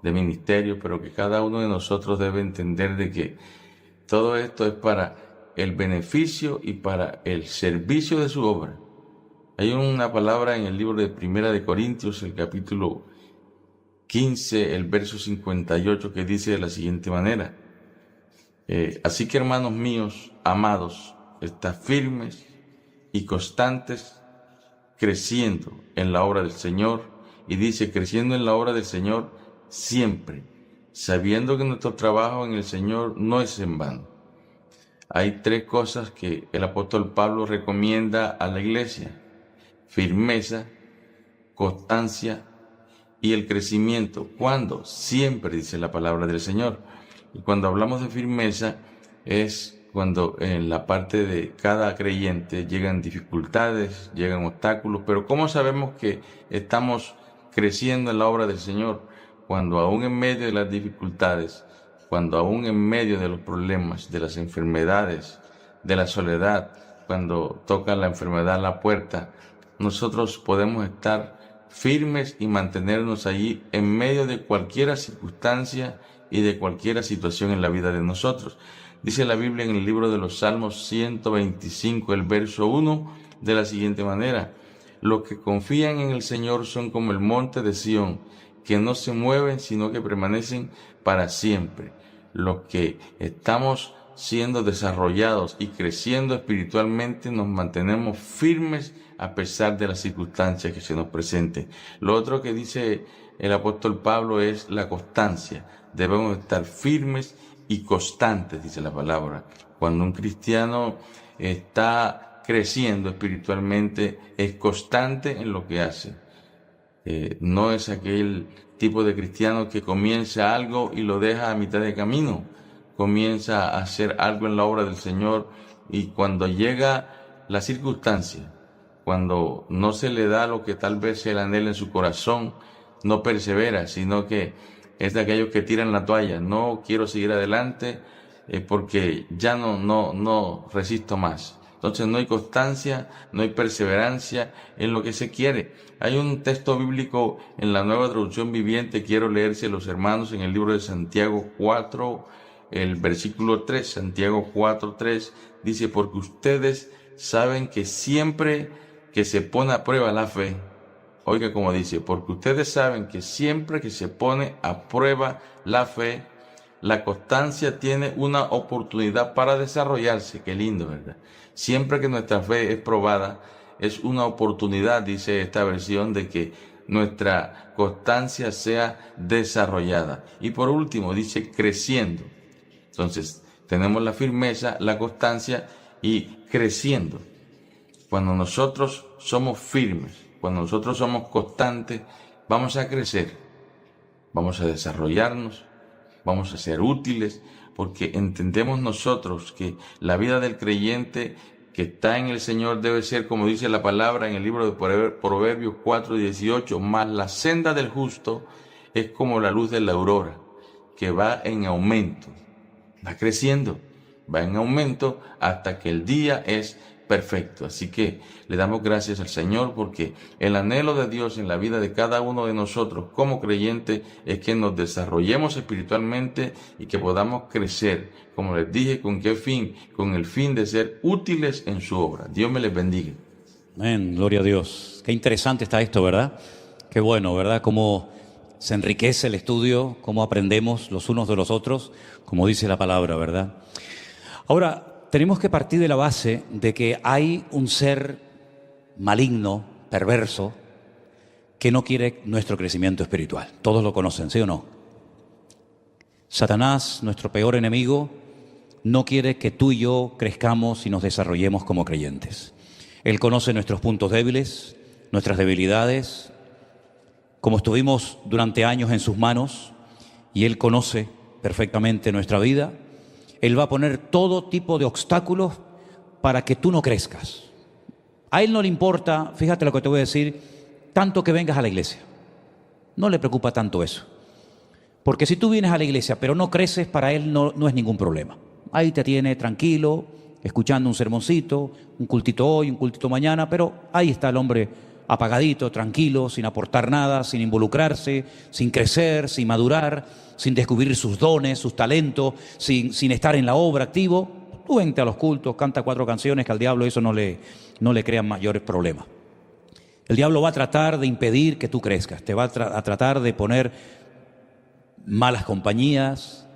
de ministerio, pero que cada uno de nosotros debe entender de que todo esto es para el beneficio y para el servicio de su obra. Hay una palabra en el libro de Primera de Corintios, el capítulo 15, el verso 58, que dice de la siguiente manera: así que, hermanos míos, amados, estad firmes y constantes, creciendo en la obra del Señor. Y dice, creciendo en la obra del Señor siempre, sabiendo que nuestro trabajo en el Señor no es en vano. Hay tres cosas que el apóstol Pablo recomienda a la iglesia: firmeza, constancia y el crecimiento. ¿Cuándo? Siempre, dice la palabra del Señor. Y cuando hablamos de firmeza es cuando en la parte de cada creyente llegan dificultades, llegan obstáculos. Pero ¿cómo sabemos que estamos creciendo en la obra del Señor? Cuando aún en medio de las dificultades, cuando aún en medio de los problemas, de las enfermedades, de la soledad, cuando toca la enfermedad a la puerta, nosotros podemos estar firmes y mantenernos allí en medio de cualquier circunstancia y de cualquier situación en la vida de nosotros. Dice la Biblia en el libro de los Salmos 125, el verso 1, de la siguiente manera: los que confían en el Señor son como el monte de Sión, que no se mueven, sino que permanecen para siempre. Los que estamos siendo desarrollados y creciendo espiritualmente nos mantenemos firmes a pesar de las circunstancias que se nos presenten. Lo otro que dice el apóstol Pablo es la constancia. Debemos estar firmes y constantes, dice la palabra. Cuando un cristiano está creciendo espiritualmente, es constante en lo que hace. No es aquel tipo de cristiano que comienza algo y lo deja a mitad de camino. Comienza a hacer algo en la obra del Señor y cuando llega la circunstancia, cuando no se le da lo que tal vez él anhela en su corazón, no persevera, sino que es de aquellos que tiran la toalla. No quiero seguir adelante porque ya no resisto más. Entonces no hay constancia, no hay perseverancia en lo que se quiere. Hay un texto bíblico en la Nueva Traducción Viviente, quiero leerse a los hermanos en el libro de Santiago 4, el versículo 3, Santiago 4, 3, dice: porque ustedes saben que siempre que se pone a prueba la fe, oiga como dice, porque ustedes saben que siempre que se pone a prueba la fe, la constancia tiene una oportunidad para desarrollarse. Qué lindo, ¿verdad? Siempre que nuestra fe es probada, es una oportunidad, dice esta versión, de que nuestra constancia sea desarrollada. Y por último, dice creciendo. Entonces, tenemos la firmeza, la constancia y creciendo. Cuando nosotros somos firmes, cuando nosotros somos constantes, vamos a crecer, vamos a desarrollarnos, vamos a ser útiles, porque entendemos nosotros que la vida del creyente que está en el Señor debe ser, como dice la palabra en el libro de Proverbios 4:18, mas la senda del justo es como la luz de la aurora, que va en aumento, va creciendo, va en aumento hasta que el día es perfecto. Así que le damos gracias al Señor porque el anhelo de Dios en la vida de cada uno de nosotros como creyentes es que nos desarrollemos espiritualmente y que podamos crecer, como les dije, ¿con qué fin? Con el fin de ser útiles en su obra. Dios me les bendiga. Amén, gloria a Dios. Qué interesante está esto, ¿verdad? Qué bueno, ¿verdad? Cómo se enriquece el estudio, cómo aprendemos los unos de los otros, como dice la palabra, ¿verdad? Ahora, tenemos que partir de la base de que hay un ser maligno, perverso, que no quiere nuestro crecimiento espiritual. Todos lo conocen, ¿sí o no? Satanás, nuestro peor enemigo, no quiere que tú y yo crezcamos y nos desarrollemos como creyentes. Él conoce nuestros puntos débiles, nuestras debilidades, como estuvimos durante años en sus manos, y Él conoce perfectamente nuestra vida. Él va a poner todo tipo de obstáculos para que tú no crezcas. A Él no le importa, fíjate lo que te voy a decir, tanto que vengas a la iglesia. No le preocupa tanto eso. Porque si tú vienes a la iglesia pero no creces, para Él no es ningún problema. Ahí te tiene tranquilo, escuchando un sermoncito, un cultito hoy, un cultito mañana, pero ahí está el hombre apagadito, tranquilo, sin aportar nada, sin involucrarse, sin crecer, sin madurar, sin descubrir sus dones, sus talentos, sin estar en la obra activo, tú vente a los cultos, canta 4 canciones, que al diablo eso no le crean mayores problemas. El diablo va a tratar de impedir que tú crezcas, te va a tratar de poner malas compañías,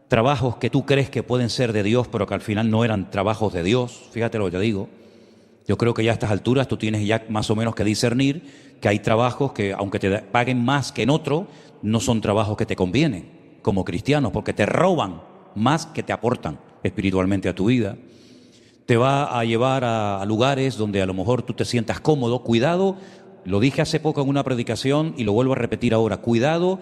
trabajos que tú crees que pueden ser de Dios, pero que al final no eran trabajos de Dios. Fíjate lo que te digo. Yo creo que ya a estas alturas tú tienes ya más o menos que discernir que hay trabajos que, aunque te paguen más que en otro, no son trabajos que te convienen como cristianos, porque te roban más que te aportan espiritualmente a tu vida. Te va a llevar a lugares donde a lo mejor tú te sientas cómodo. Cuidado, lo dije hace poco en una predicación y lo vuelvo a repetir ahora, cuidado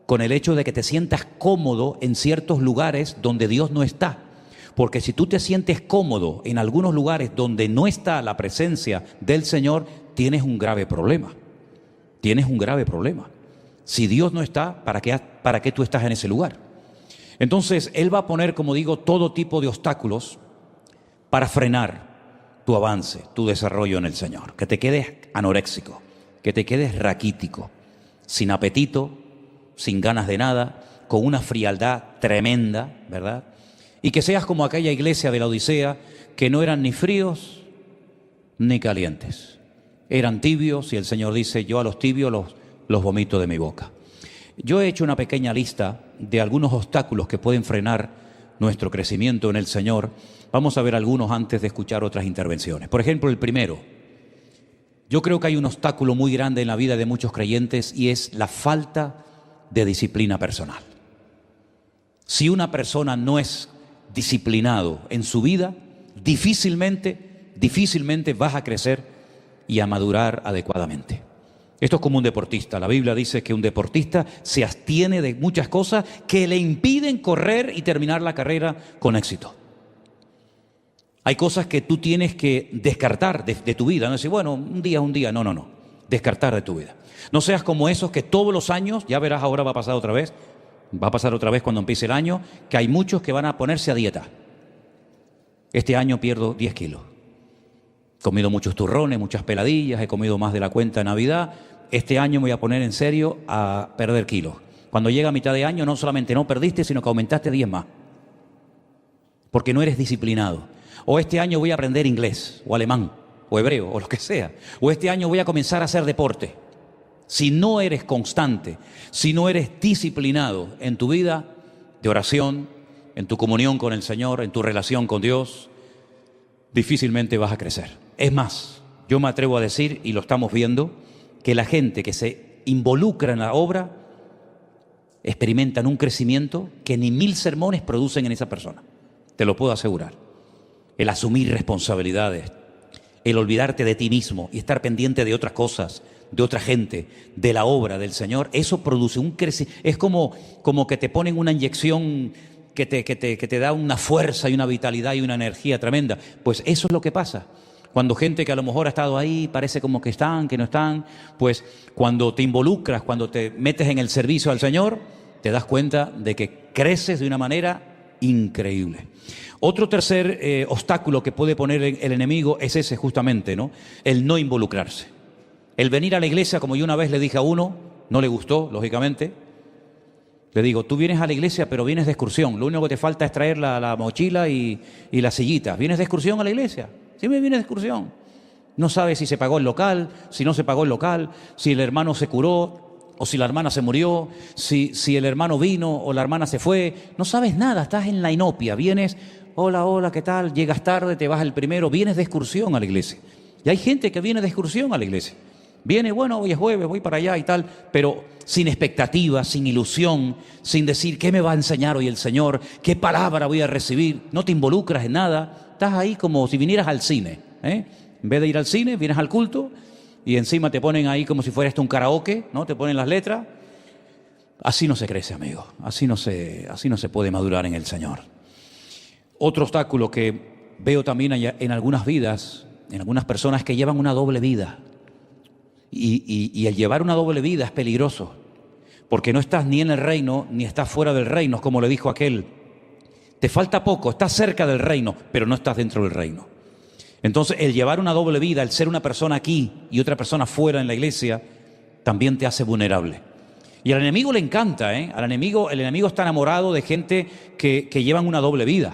con el hecho de que te sientas cómodo en ciertos lugares donde Dios no está. Porque si tú te sientes cómodo en algunos lugares donde no está la presencia del Señor, tienes un grave problema. Tienes un grave problema. Si Dios no está, ¿para qué tú estás en ese lugar? Entonces, Él va a poner, como digo, todo tipo de obstáculos para frenar tu avance, tu desarrollo en el Señor. Que te quedes anoréxico, que te quedes raquítico, sin apetito, sin ganas de nada, con una frialdad tremenda, ¿verdad? Y que seas como aquella iglesia de la Odisea, que no eran ni fríos ni calientes. Eran tibios y el Señor dice, yo a los tibios los vomito de mi boca. Yo he hecho una pequeña lista de algunos obstáculos que pueden frenar nuestro crecimiento en el Señor. Vamos a ver algunos antes de escuchar otras intervenciones. Por ejemplo, el primero. Yo creo que hay un obstáculo muy grande en la vida de muchos creyentes y es la falta de disciplina personal. Si una persona no es disciplinado en su vida, difícilmente vas a crecer y a madurar adecuadamente. Esto es como un deportista. La Biblia dice que un deportista se abstiene de muchas cosas que le impiden correr y terminar la carrera con éxito. Hay cosas que tú tienes que descartar de tu vida. No decir, bueno, un día. No. Descartar de tu vida. No seas como esos que todos los años, ya verás ahora va a pasar otra vez cuando empiece el año, que hay muchos que van a ponerse a dieta. Este año pierdo 10 kilos. He comido muchos turrones, muchas peladillas, he comido más de la cuenta en Navidad. Este año me voy a poner en serio a perder kilos. Cuando llega a mitad de año, no solamente no perdiste, sino que aumentaste 10 más. Porque no eres disciplinado. O este año voy a aprender inglés, o alemán, o hebreo, o lo que sea. O este año voy a comenzar a hacer deporte. Si no eres constante, si no eres disciplinado en tu vida de oración, en tu comunión con el Señor, en tu relación con Dios, difícilmente vas a crecer. Es más, yo me atrevo a decir, y lo estamos viendo, que la gente que se involucra en la obra experimentan un crecimiento que ni 1000 sermones producen en esa persona. Te lo puedo asegurar. El asumir responsabilidades, el olvidarte de ti mismo y estar pendiente de otras cosas, de otra gente, de la obra del Señor, eso produce un crecimiento. Es como que te ponen una inyección que te da una fuerza y una vitalidad y una energía tremenda. Pues eso es lo que pasa. Cuando gente que a lo mejor ha estado ahí, parece como que están, que no están, pues cuando te involucras, cuando te metes en el servicio al Señor, te das cuenta de que creces de una manera increíble. Otro tercer obstáculo que puede poner el enemigo es ese justamente, ¿no? El no involucrarse. El venir a la iglesia, como yo una vez le dije a uno, no le gustó, lógicamente. Le digo, tú vienes a la iglesia, pero vienes de excursión. Lo único que te falta es traer la mochila y la sillita. ¿Vienes de excursión a la iglesia? Sí, me vienes de excursión. No sabes si se pagó el local, si no se pagó el local, si el hermano se curó o si la hermana se murió, si el hermano vino o la hermana se fue. No sabes nada, estás en la inopia. Vienes, hola, ¿qué tal? Llegas tarde, te vas el primero. Vienes de excursión a la iglesia. Y hay gente que viene de excursión a la iglesia. Viene, bueno, hoy es jueves, voy para allá y tal, pero sin expectativa, sin ilusión, sin decir qué me va a enseñar hoy el Señor, qué palabra voy a recibir. No te involucras en nada, estás ahí como si vinieras al cine, ¿eh? En vez de ir al cine, vienes al culto y encima te ponen ahí como si fuera esto un karaoke, ¿no? Te ponen las letras. Así no se crece, amigo, así no se puede madurar en el Señor. Otro obstáculo que veo también en algunas vidas, en algunas personas que llevan una doble vida. Y el llevar una doble vida es peligroso, porque no estás ni en el reino ni estás fuera del reino, como le dijo aquel. Te falta poco, estás cerca del reino, pero no estás dentro del reino. Entonces, el llevar una doble vida, el ser una persona aquí y otra persona fuera en la iglesia, también te hace vulnerable. Y al enemigo le encanta, ¿eh? El enemigo está enamorado de gente que llevan una doble vida.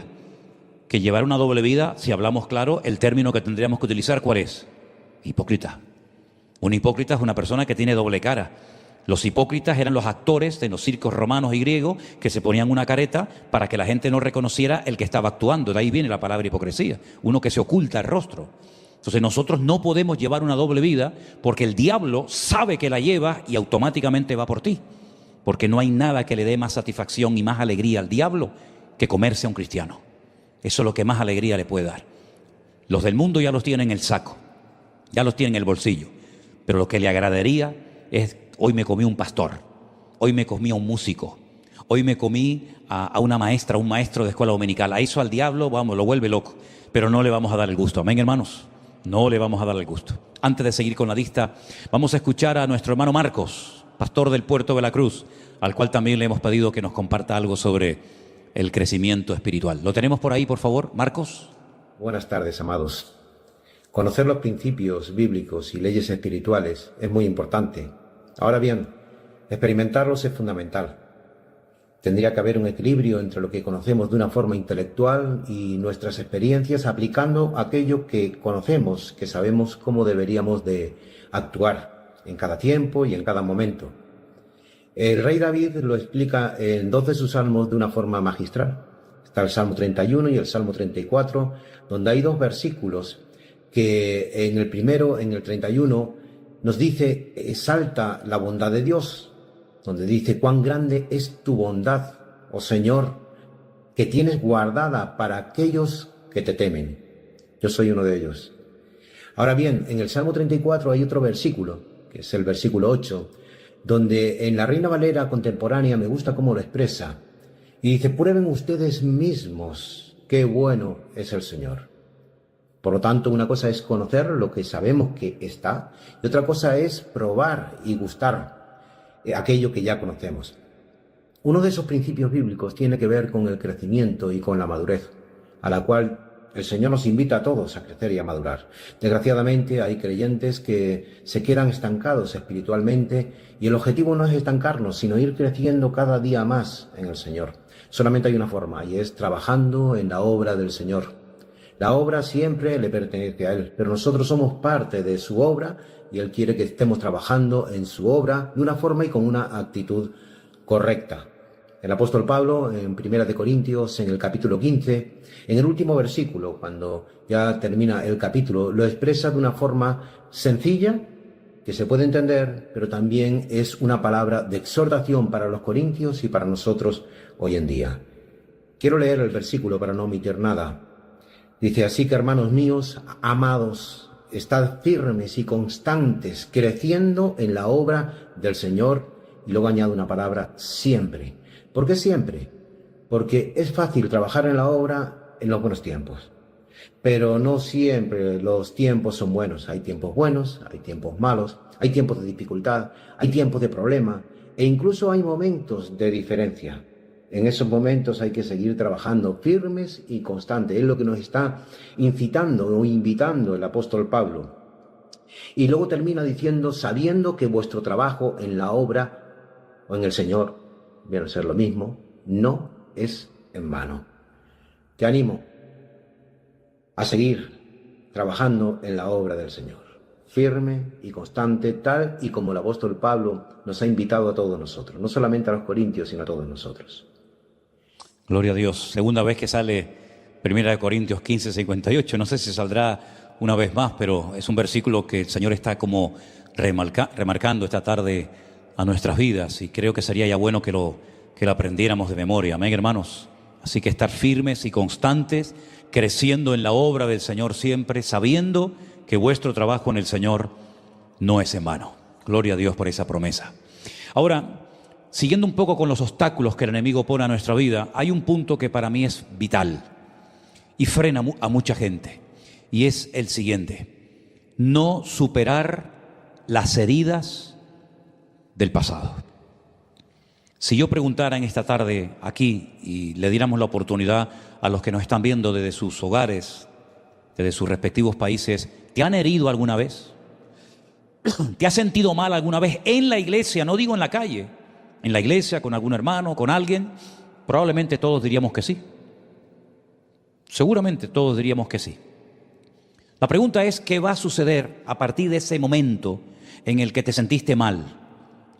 Que llevar una doble vida, si hablamos claro, el término que tendríamos que utilizar, ¿cuál es? Hipócrita. Un hipócrita es una persona que tiene doble cara. Los hipócritas eran los actores de los circos romanos y griegos que se ponían una careta para que la gente no reconociera el que estaba actuando. De ahí viene la palabra hipocresía, uno que se oculta el rostro. Entonces nosotros no podemos llevar una doble vida porque el diablo sabe que la lleva y automáticamente va por ti. Porque no hay nada que le dé más satisfacción y más alegría al diablo que comerse a un cristiano. Eso es lo que más alegría le puede dar. Los del mundo ya los tienen en el saco, ya los tienen en el bolsillo. Pero lo que le agradaría es: hoy me comí un pastor, hoy me comí a un músico, hoy me comí a una maestra, un maestro de escuela dominical. A eso al diablo, vamos, lo vuelve loco. Pero no le vamos a dar el gusto. Amén, hermanos. No le vamos a dar el gusto. Antes de seguir con la lista, vamos a escuchar a nuestro hermano Marcos, pastor del Puerto de la Cruz, al cual también le hemos pedido que nos comparta algo sobre el crecimiento espiritual. ¿Lo tenemos por ahí, por favor, Marcos? Buenas tardes, amados. Conocer los principios bíblicos y leyes espirituales es muy importante. Ahora bien, experimentarlos es fundamental. Tendría que haber un equilibrio entre lo que conocemos de una forma intelectual y nuestras experiencias aplicando aquello que conocemos, que sabemos cómo deberíamos de actuar en cada tiempo y en cada momento. El rey David lo explica en 2 de sus salmos de una forma magistral. Está el Salmo 31 y el Salmo 34, donde hay 2 versículos que en el primero, en el 31, nos dice: exalta la bondad de Dios, donde dice: cuán grande es tu bondad, oh Señor, que tienes guardada para aquellos que te temen. Yo soy uno de ellos. Ahora bien, en el Salmo 34 hay otro versículo, que es el versículo 8, donde en la Reina Valera contemporánea me gusta cómo lo expresa, y dice: prueben ustedes mismos qué bueno es el Señor. Por lo tanto, una cosa es conocer lo que sabemos que está, y otra cosa es probar y gustar aquello que ya conocemos. Uno de esos principios bíblicos tiene que ver con el crecimiento y con la madurez, a la cual el Señor nos invita a todos a crecer y a madurar. Desgraciadamente hay creyentes que se quedan estancados espiritualmente y el objetivo no es estancarnos, sino ir creciendo cada día más en el Señor. Solamente hay una forma, y es trabajando en la obra del Señor. La obra siempre le pertenece a Él, pero nosotros somos parte de su obra y Él quiere que estemos trabajando en su obra de una forma y con una actitud correcta. El apóstol Pablo, en 1 Corintios, en el capítulo 15, en el último versículo, cuando ya termina el capítulo, lo expresa de una forma sencilla, que se puede entender, pero también es una palabra de exhortación para los corintios y para nosotros hoy en día. Quiero leer el versículo para no omitir nada. Dice: así que, hermanos míos, amados, estad firmes y constantes, creciendo en la obra del Señor. Y luego añade una palabra: siempre. ¿Por qué siempre? Porque es fácil trabajar en la obra en los buenos tiempos. Pero no siempre los tiempos son buenos. Hay tiempos buenos, hay tiempos malos, hay tiempos de dificultad, hay tiempos de problema e incluso hay momentos de diferencia. En esos momentos hay que seguir trabajando firmes y constantes. Es lo que nos está incitando o invitando el apóstol Pablo. Y luego termina diciendo: sabiendo que vuestro trabajo en la obra o en el Señor, viene a ser lo mismo, no es en vano. Te animo a seguir trabajando en la obra del Señor, firme y constante, tal y como el apóstol Pablo nos ha invitado a todos nosotros, no solamente a los corintios, sino a todos nosotros. Gloria a Dios. Segunda vez que sale 1 Corintios 15, 58. No sé si saldrá una vez más, pero es un versículo que el Señor está como remarcando esta tarde a nuestras vidas, y creo que sería ya bueno que lo aprendiéramos de memoria. Amén, hermanos. Así que estar firmes y constantes, creciendo en la obra del Señor siempre, sabiendo que vuestro trabajo en el Señor no es en vano. Gloria a Dios por esa promesa. Ahora, siguiendo un poco con los obstáculos que el enemigo pone a nuestra vida, hay un punto que para mí es vital y frena a mucha gente, y es el siguiente: no superar las heridas del pasado. Si yo preguntara en esta tarde aquí y le diéramos la oportunidad a los que nos están viendo desde sus hogares, desde sus respectivos países, ¿te han herido alguna vez? ¿Te has sentido mal alguna vez en la iglesia? No digo en la calle, en la iglesia, con algún hermano, con alguien. Probablemente todos diríamos que sí. Seguramente todos diríamos que sí. La pregunta es, ¿qué va a suceder a partir de ese momento en el que te sentiste mal?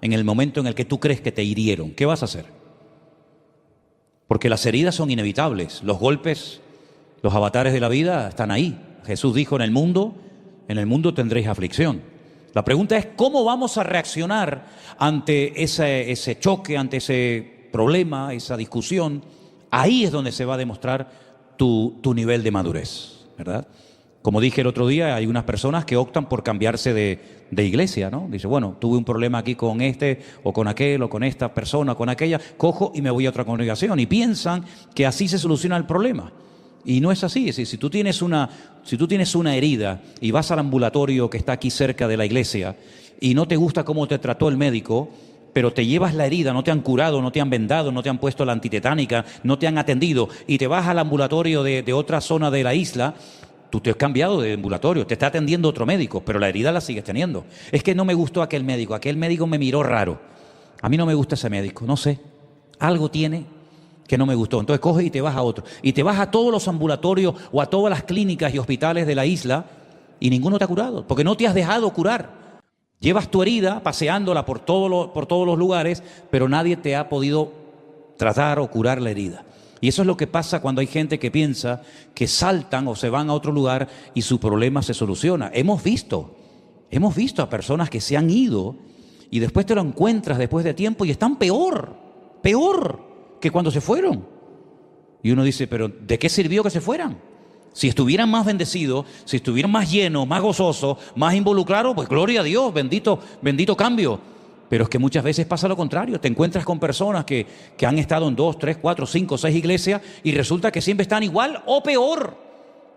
En el momento en el que tú crees que te hirieron. ¿Qué vas a hacer? Porque las heridas son inevitables. Los golpes, los avatares de la vida están ahí. Jesús dijo, en el mundo tendréis aflicción. La pregunta es, ¿cómo vamos a reaccionar ante ese choque, ante ese problema, esa discusión? Ahí es donde se va a demostrar tu nivel de madurez, ¿verdad? Como dije el otro día, hay unas personas que optan por cambiarse de iglesia, ¿no? Dice, bueno, tuve un problema aquí con este, o con aquel, o con esta persona, o con aquella, cojo y me voy a otra congregación. Y piensan que así se soluciona el problema. Y no es así. Es decir, si tú tienes una herida y vas al ambulatorio que está aquí cerca de la iglesia y no te gusta cómo te trató el médico, pero te llevas la herida, no te han curado, no te han vendado, no te han puesto la antitetánica, no te han atendido, y te vas al ambulatorio de otra zona de la isla, tú te has cambiado de ambulatorio, te está atendiendo otro médico, pero la herida la sigues teniendo. Es que no me gustó aquel médico me miró raro. A mí no me gusta ese médico, no sé, algo tiene que no me gustó. Entonces coges y te vas a otro. Y te vas a todos los ambulatorios o a todas las clínicas y hospitales de la isla y ninguno te ha curado, porque no te has dejado curar. Llevas tu herida paseándola por todos los lugares, pero nadie te ha podido tratar o curar la herida. Y eso es lo que pasa cuando hay gente que piensa que saltan o se van a otro lugar y su problema se soluciona. Hemos visto a personas que se han ido y después te lo encuentras después de tiempo y están peor que cuando se fueron. Y uno dice, pero ¿de qué sirvió que se fueran? Si estuvieran más bendecidos, si estuvieran más llenos, más gozosos, más involucrados, pues gloria a Dios, bendito cambio. Pero es que muchas veces pasa lo contrario. Te encuentras con personas que han estado en 2, 3, 4, 5, 6 iglesias y resulta que siempre están igual o peor,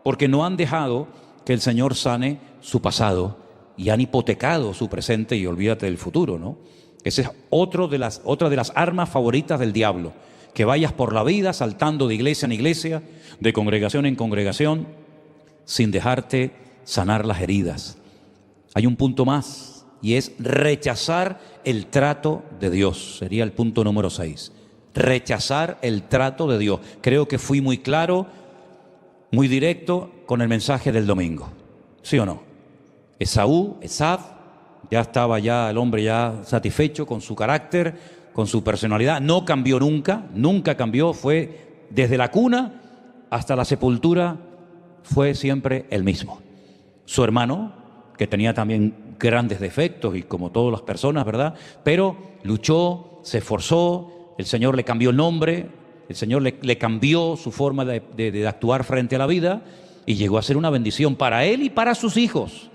porque no han dejado que el Señor sane su pasado y han hipotecado su presente y olvídate del futuro, ¿no? Esa es otra de las armas favoritas del diablo, que vayas por la vida saltando de iglesia en iglesia, de congregación en congregación, sin dejarte sanar las heridas. Hay un punto más, y es rechazar el trato de Dios. Sería el punto número 6. Rechazar el trato de Dios. Creo que fui muy claro, muy directo con el mensaje del domingo. ¿Sí o no? Esaf, ya estaba el hombre ya satisfecho con su carácter, con su personalidad. No cambió nunca cambió. Fue desde la cuna hasta la sepultura, fue siempre el mismo. Su hermano, que tenía también grandes defectos y como todas las personas, ¿verdad? Pero luchó, se esforzó, el Señor le cambió el nombre, el Señor le cambió su forma de actuar frente a la vida y llegó a ser una bendición para él y para sus hijos,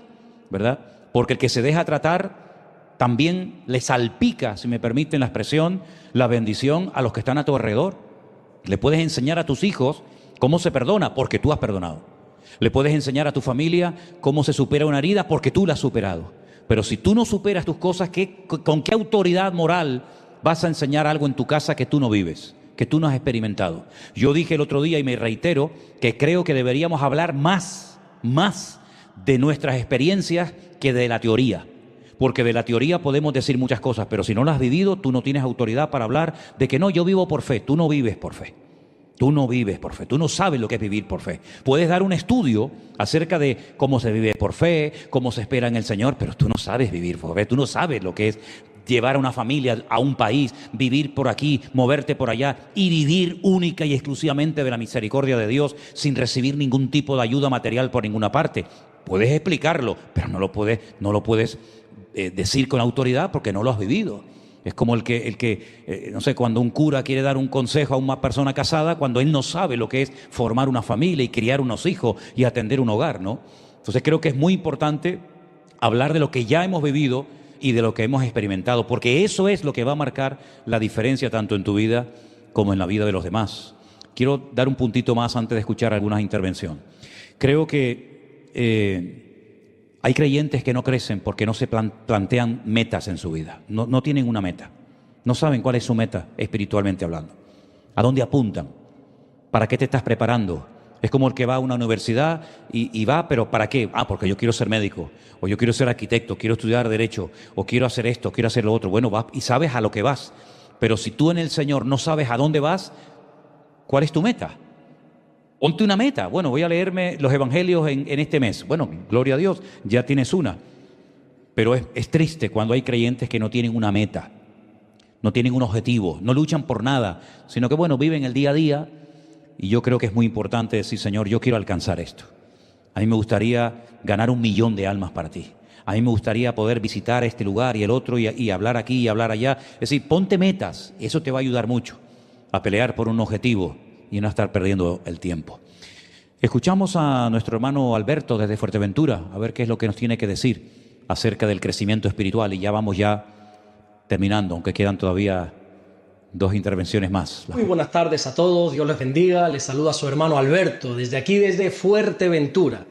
¿verdad? Porque el que se deja tratar también le salpica, si me permiten la expresión, la bendición a los que están a tu alrededor. Le puedes enseñar a tus hijos cómo se perdona, porque tú has perdonado. Le puedes enseñar a tu familia cómo se supera una herida, porque tú la has superado. Pero si tú no superas tus cosas, ¿con qué autoridad moral vas a enseñar algo en tu casa que tú no vives, que tú no has experimentado? Yo dije el otro día y me reitero que creo que deberíamos hablar más de nuestras experiencias que de la teoría. Porque de la teoría podemos decir muchas cosas, pero si no las has vivido, tú no tienes autoridad para hablar de que no, yo vivo por fe. Tú no vives por fe. Tú no vives por fe, tú no sabes lo que es vivir por fe. Puedes dar un estudio acerca de cómo se vive por fe, cómo se espera en el Señor, pero tú no sabes vivir por fe, tú no sabes lo que es llevar a una familia a un país, vivir por aquí, moverte por allá y vivir única y exclusivamente de la misericordia de Dios sin recibir ningún tipo de ayuda material por ninguna parte. Puedes explicarlo, pero no lo puedes decir con autoridad porque no lo has vivido. Es como el que no sé, cuando un cura quiere dar un consejo a una persona casada, cuando él no sabe lo que es formar una familia y criar unos hijos y atender un hogar, ¿no? Entonces creo que es muy importante hablar de lo que ya hemos vivido y de lo que hemos experimentado, porque eso es lo que va a marcar la diferencia tanto en tu vida como en la vida de los demás. Quiero dar un puntito más antes de escuchar algunas intervenciones. Creo que hay creyentes que no crecen porque no se plantean metas en su vida. No tienen una meta. No saben cuál es su meta espiritualmente hablando. ¿A dónde apuntan? ¿Para qué te estás preparando Es como el que va a una universidad y va, pero ¿para qué? Porque yo quiero ser médico, o yo quiero ser arquitecto, quiero estudiar derecho, o quiero hacer esto, quiero hacer lo otro. Bueno, vas y sabes a lo que vas. Pero si tú en el Señor no sabes a dónde vas, ¿cuál es tu meta? Ponte una meta. Bueno, voy a leerme los evangelios en este mes. Bueno, gloria a Dios, ya tienes una. Pero es triste cuando hay creyentes que no tienen una meta, no tienen un objetivo, no luchan por nada, sino que, bueno, viven el día a día. Y yo creo que es muy importante decir, Señor, yo quiero alcanzar esto. A mí me gustaría ganar 1 millón de almas para ti. A mí me gustaría poder visitar este lugar y el otro y hablar aquí y hablar allá. Es decir, ponte metas, y eso te va a ayudar mucho a pelear por un objetivo y no estar perdiendo el tiempo. Escuchamos a nuestro hermano Alberto desde Fuerteventura, a ver qué es lo que nos tiene que decir acerca del crecimiento espiritual, y ya vamos terminando, aunque quedan todavía 2 intervenciones más. Muy buenas tardes a todos, Dios les bendiga, les saluda su hermano Alberto, desde aquí, desde Fuerteventura.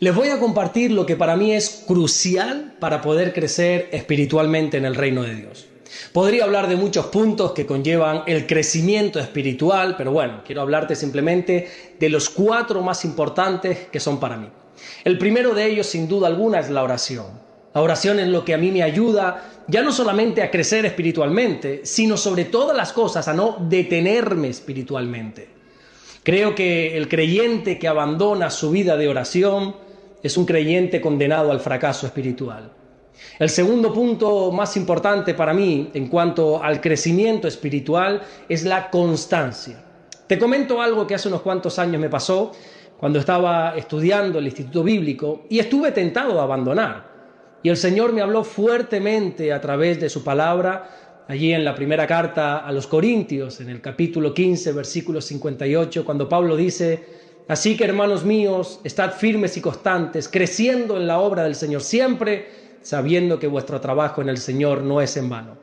Les voy a compartir lo que para mí es crucial para poder crecer espiritualmente en el reino de Dios. Podría hablar de muchos puntos que conllevan el crecimiento espiritual, pero bueno, quiero hablarte simplemente de los 4 más importantes que son para mí. El primero de ellos, sin duda alguna, es la oración. La oración es lo que a mí me ayuda ya no solamente a crecer espiritualmente, sino sobre todas las cosas a no detenerme espiritualmente. Creo que el creyente que abandona su vida de oración es un creyente condenado al fracaso espiritual. El segundo punto más importante para mí en cuanto al crecimiento espiritual es la constancia. Te comento algo que hace unos cuantos años me pasó cuando estaba estudiando el Instituto Bíblico y estuve tentado a abandonar. Y el Señor me habló fuertemente a través de su palabra, allí en la primera carta a los Corintios, en el capítulo 15, versículo 58, cuando Pablo dice: así que, hermanos míos, estad firmes y constantes, creciendo en la obra del Señor siempre, sabiendo que vuestro trabajo en el Señor no es en vano.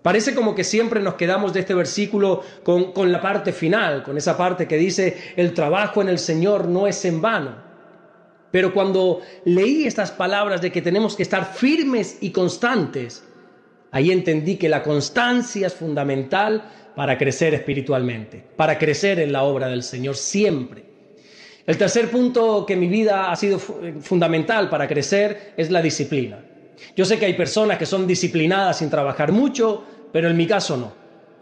Parece como que siempre nos quedamos de este versículo con la parte final, con esa parte que dice: el trabajo en el Señor no es en vano. Pero cuando leí estas palabras de que tenemos que estar firmes y constantes, ahí entendí que la constancia es fundamental para crecer espiritualmente, para crecer en la obra del Señor siempre. El tercer punto que en mi vida ha sido fundamental para crecer es la disciplina. Yo sé que hay personas que son disciplinadas sin trabajar mucho, pero en mi caso no.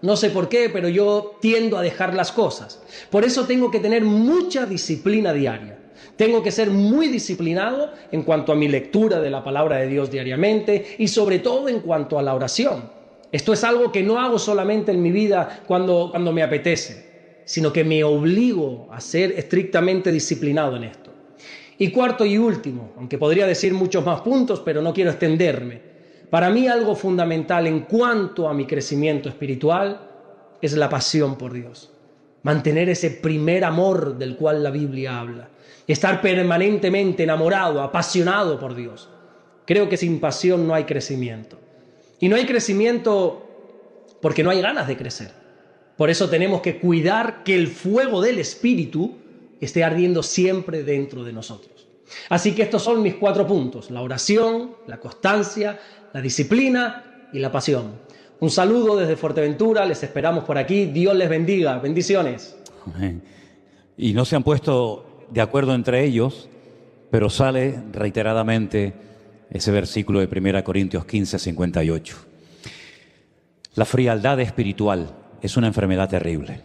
No sé por qué, pero yo tiendo a dejar las cosas. Por eso tengo que tener mucha disciplina diaria. Tengo que ser muy disciplinado en cuanto a mi lectura de la palabra de Dios diariamente y sobre todo en cuanto a la oración. Esto es algo que no hago solamente en mi vida cuando me apetece, sino que me obligo a ser estrictamente disciplinado en esto. Y cuarto y último, aunque podría decir muchos más puntos, pero no quiero extenderme, para mí algo fundamental en cuanto a mi crecimiento espiritual es la pasión por Dios. Mantener ese primer amor del cual la Biblia habla. Estar permanentemente enamorado, apasionado por Dios. Creo que sin pasión no hay crecimiento. Y no hay crecimiento porque no hay ganas de crecer. Por eso tenemos que cuidar que el fuego del Espíritu esté ardiendo siempre dentro de nosotros. Así que estos son mis 4 puntos: la oración, la constancia, la disciplina y la pasión. Un saludo desde Fuerteventura, les esperamos por aquí. Dios les bendiga. Bendiciones. Amén. Y no se han puesto de acuerdo entre ellos, pero sale reiteradamente ese versículo de 1 Corintios 15, 58. La frialdad espiritual es una enfermedad terrible.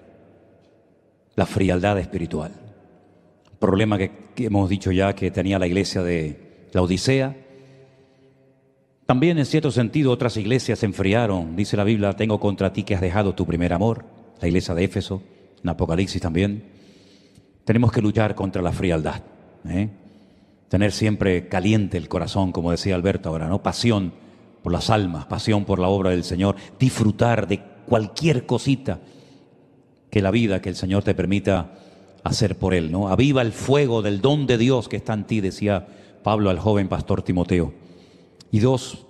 La frialdad espiritual. Problema que hemos dicho ya que tenía la iglesia de la Odisea. También, en cierto sentido, otras iglesias se enfriaron. Dice la Biblia: tengo contra ti que has dejado tu primer amor. La iglesia de Éfeso, en Apocalipsis también. Tenemos que luchar contra la frialdad, tener siempre caliente el corazón, como decía Alberto ahora, ¿no? Pasión por las almas, pasión por la obra del Señor, disfrutar de cualquier cosita que la vida, que el Señor te permita hacer por Él, ¿no? Aviva el fuego del don de Dios que está en ti, decía Pablo al joven pastor Timoteo. Y 2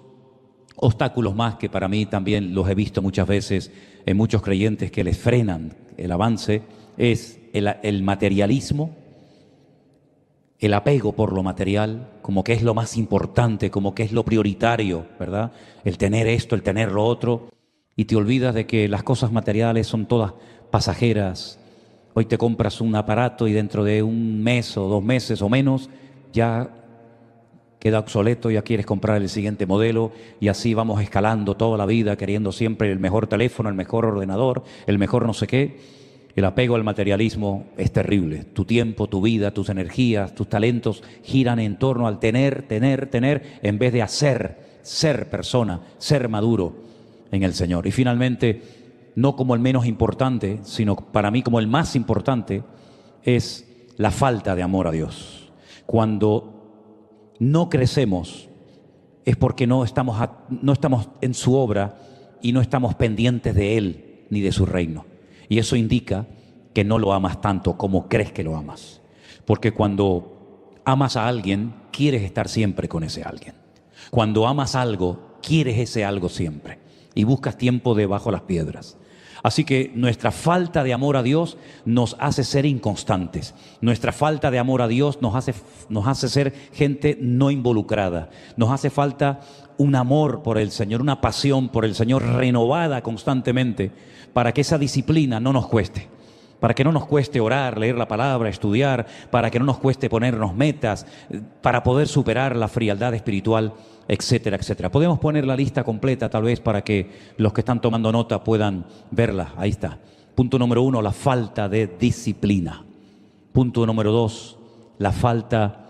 obstáculos más que para mí también los he visto muchas veces en muchos creyentes que les frenan el avance es el materialismo, el apego por lo material, como que es lo más importante, como que es lo prioritario, ¿verdad? El tener esto, el tener lo otro, y te olvidas de que las cosas materiales son todas pasajeras, Hoy te compras un aparato y dentro de un mes o 2 meses o menos ya queda obsoleto, ya quieres comprar el siguiente modelo y así vamos escalando toda la vida queriendo siempre el mejor teléfono, el mejor ordenador, el mejor no sé qué. El apego al materialismo es terrible. Tu tiempo, tu vida, tus energías, tus talentos giran en torno al tener, en vez de ser persona, ser maduro en el Señor. Y finalmente, no como el menos importante, sino para mí como el más importante, es la falta de amor a Dios. Cuando no crecemos es porque no estamos en su obra y no estamos pendientes de Él ni de su reino. Y eso indica que no lo amas tanto como crees que lo amas. Porque cuando amas a alguien, quieres estar siempre con ese alguien. Cuando amas algo, quieres ese algo siempre. Y buscas tiempo debajo de las piedras. Así que nuestra falta de amor a Dios nos hace ser inconstantes. Nuestra falta de amor a Dios nos hace ser gente no involucrada. Nos hace falta un amor por el Señor, una pasión por el Señor renovada constantemente para que esa disciplina no nos cueste. Para que no nos cueste orar, leer la palabra, estudiar, para que no nos cueste ponernos metas, para poder superar la frialdad espiritual, etcétera, etcétera. Podemos poner la lista completa tal vez para que los que están tomando nota puedan verla. Ahí está. Punto número 1, la falta de disciplina. Punto número 2, la falta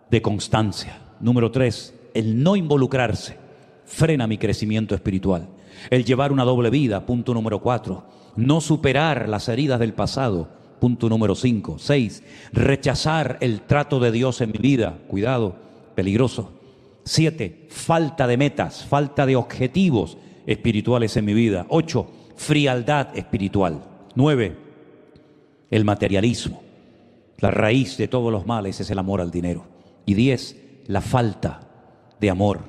de constancia. Número 3, el no involucrarse frena mi crecimiento espiritual. El llevar una doble vida. Punto número 4. No superar las heridas del pasado. Punto número 5. 6. Rechazar el trato de Dios en mi vida. Cuidado, peligroso. 7. Falta de metas, falta de objetivos espirituales en mi vida. 8. Frialdad espiritual. 9. El materialismo. La raíz de todos los males es el amor al dinero. Y 10. La falta de amor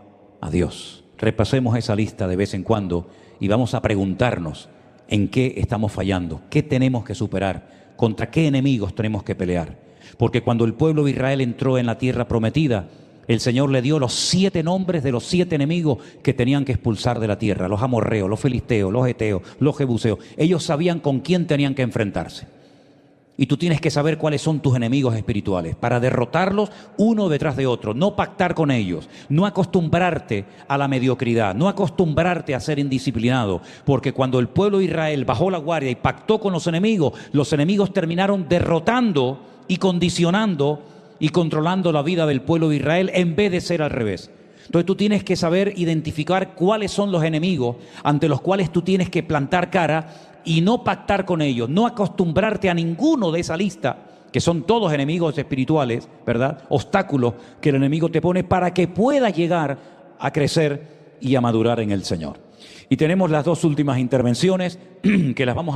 a Dios. Repasemos esa lista de vez en cuando y vamos a preguntarnos en qué estamos fallando, qué tenemos que superar, contra qué enemigos tenemos que pelear. Porque cuando el pueblo de Israel entró en la tierra prometida, el Señor le dio los 7 nombres de los 7 enemigos que tenían que expulsar de la tierra: los amorreos, los filisteos, los heteos, los jebuseos. Ellos sabían con quién tenían que enfrentarse. Y tú tienes que saber cuáles son tus enemigos espirituales para derrotarlos uno detrás de otro, no pactar con ellos, no acostumbrarte a la mediocridad, no acostumbrarte a ser indisciplinado, porque cuando el pueblo de Israel bajó la guardia y pactó con los enemigos terminaron derrotando y condicionando y controlando la vida del pueblo de Israel en vez de ser al revés. Entonces tú tienes que saber identificar cuáles son los enemigos ante los cuales tú tienes que plantar cara y no pactar con ellos, no acostumbrarte a ninguno de esa lista, que son todos enemigos espirituales, ¿verdad? Obstáculos que el enemigo te pone para que puedas llegar a crecer y a madurar en el Señor. Y tenemos las 2 últimas intervenciones que las vamos a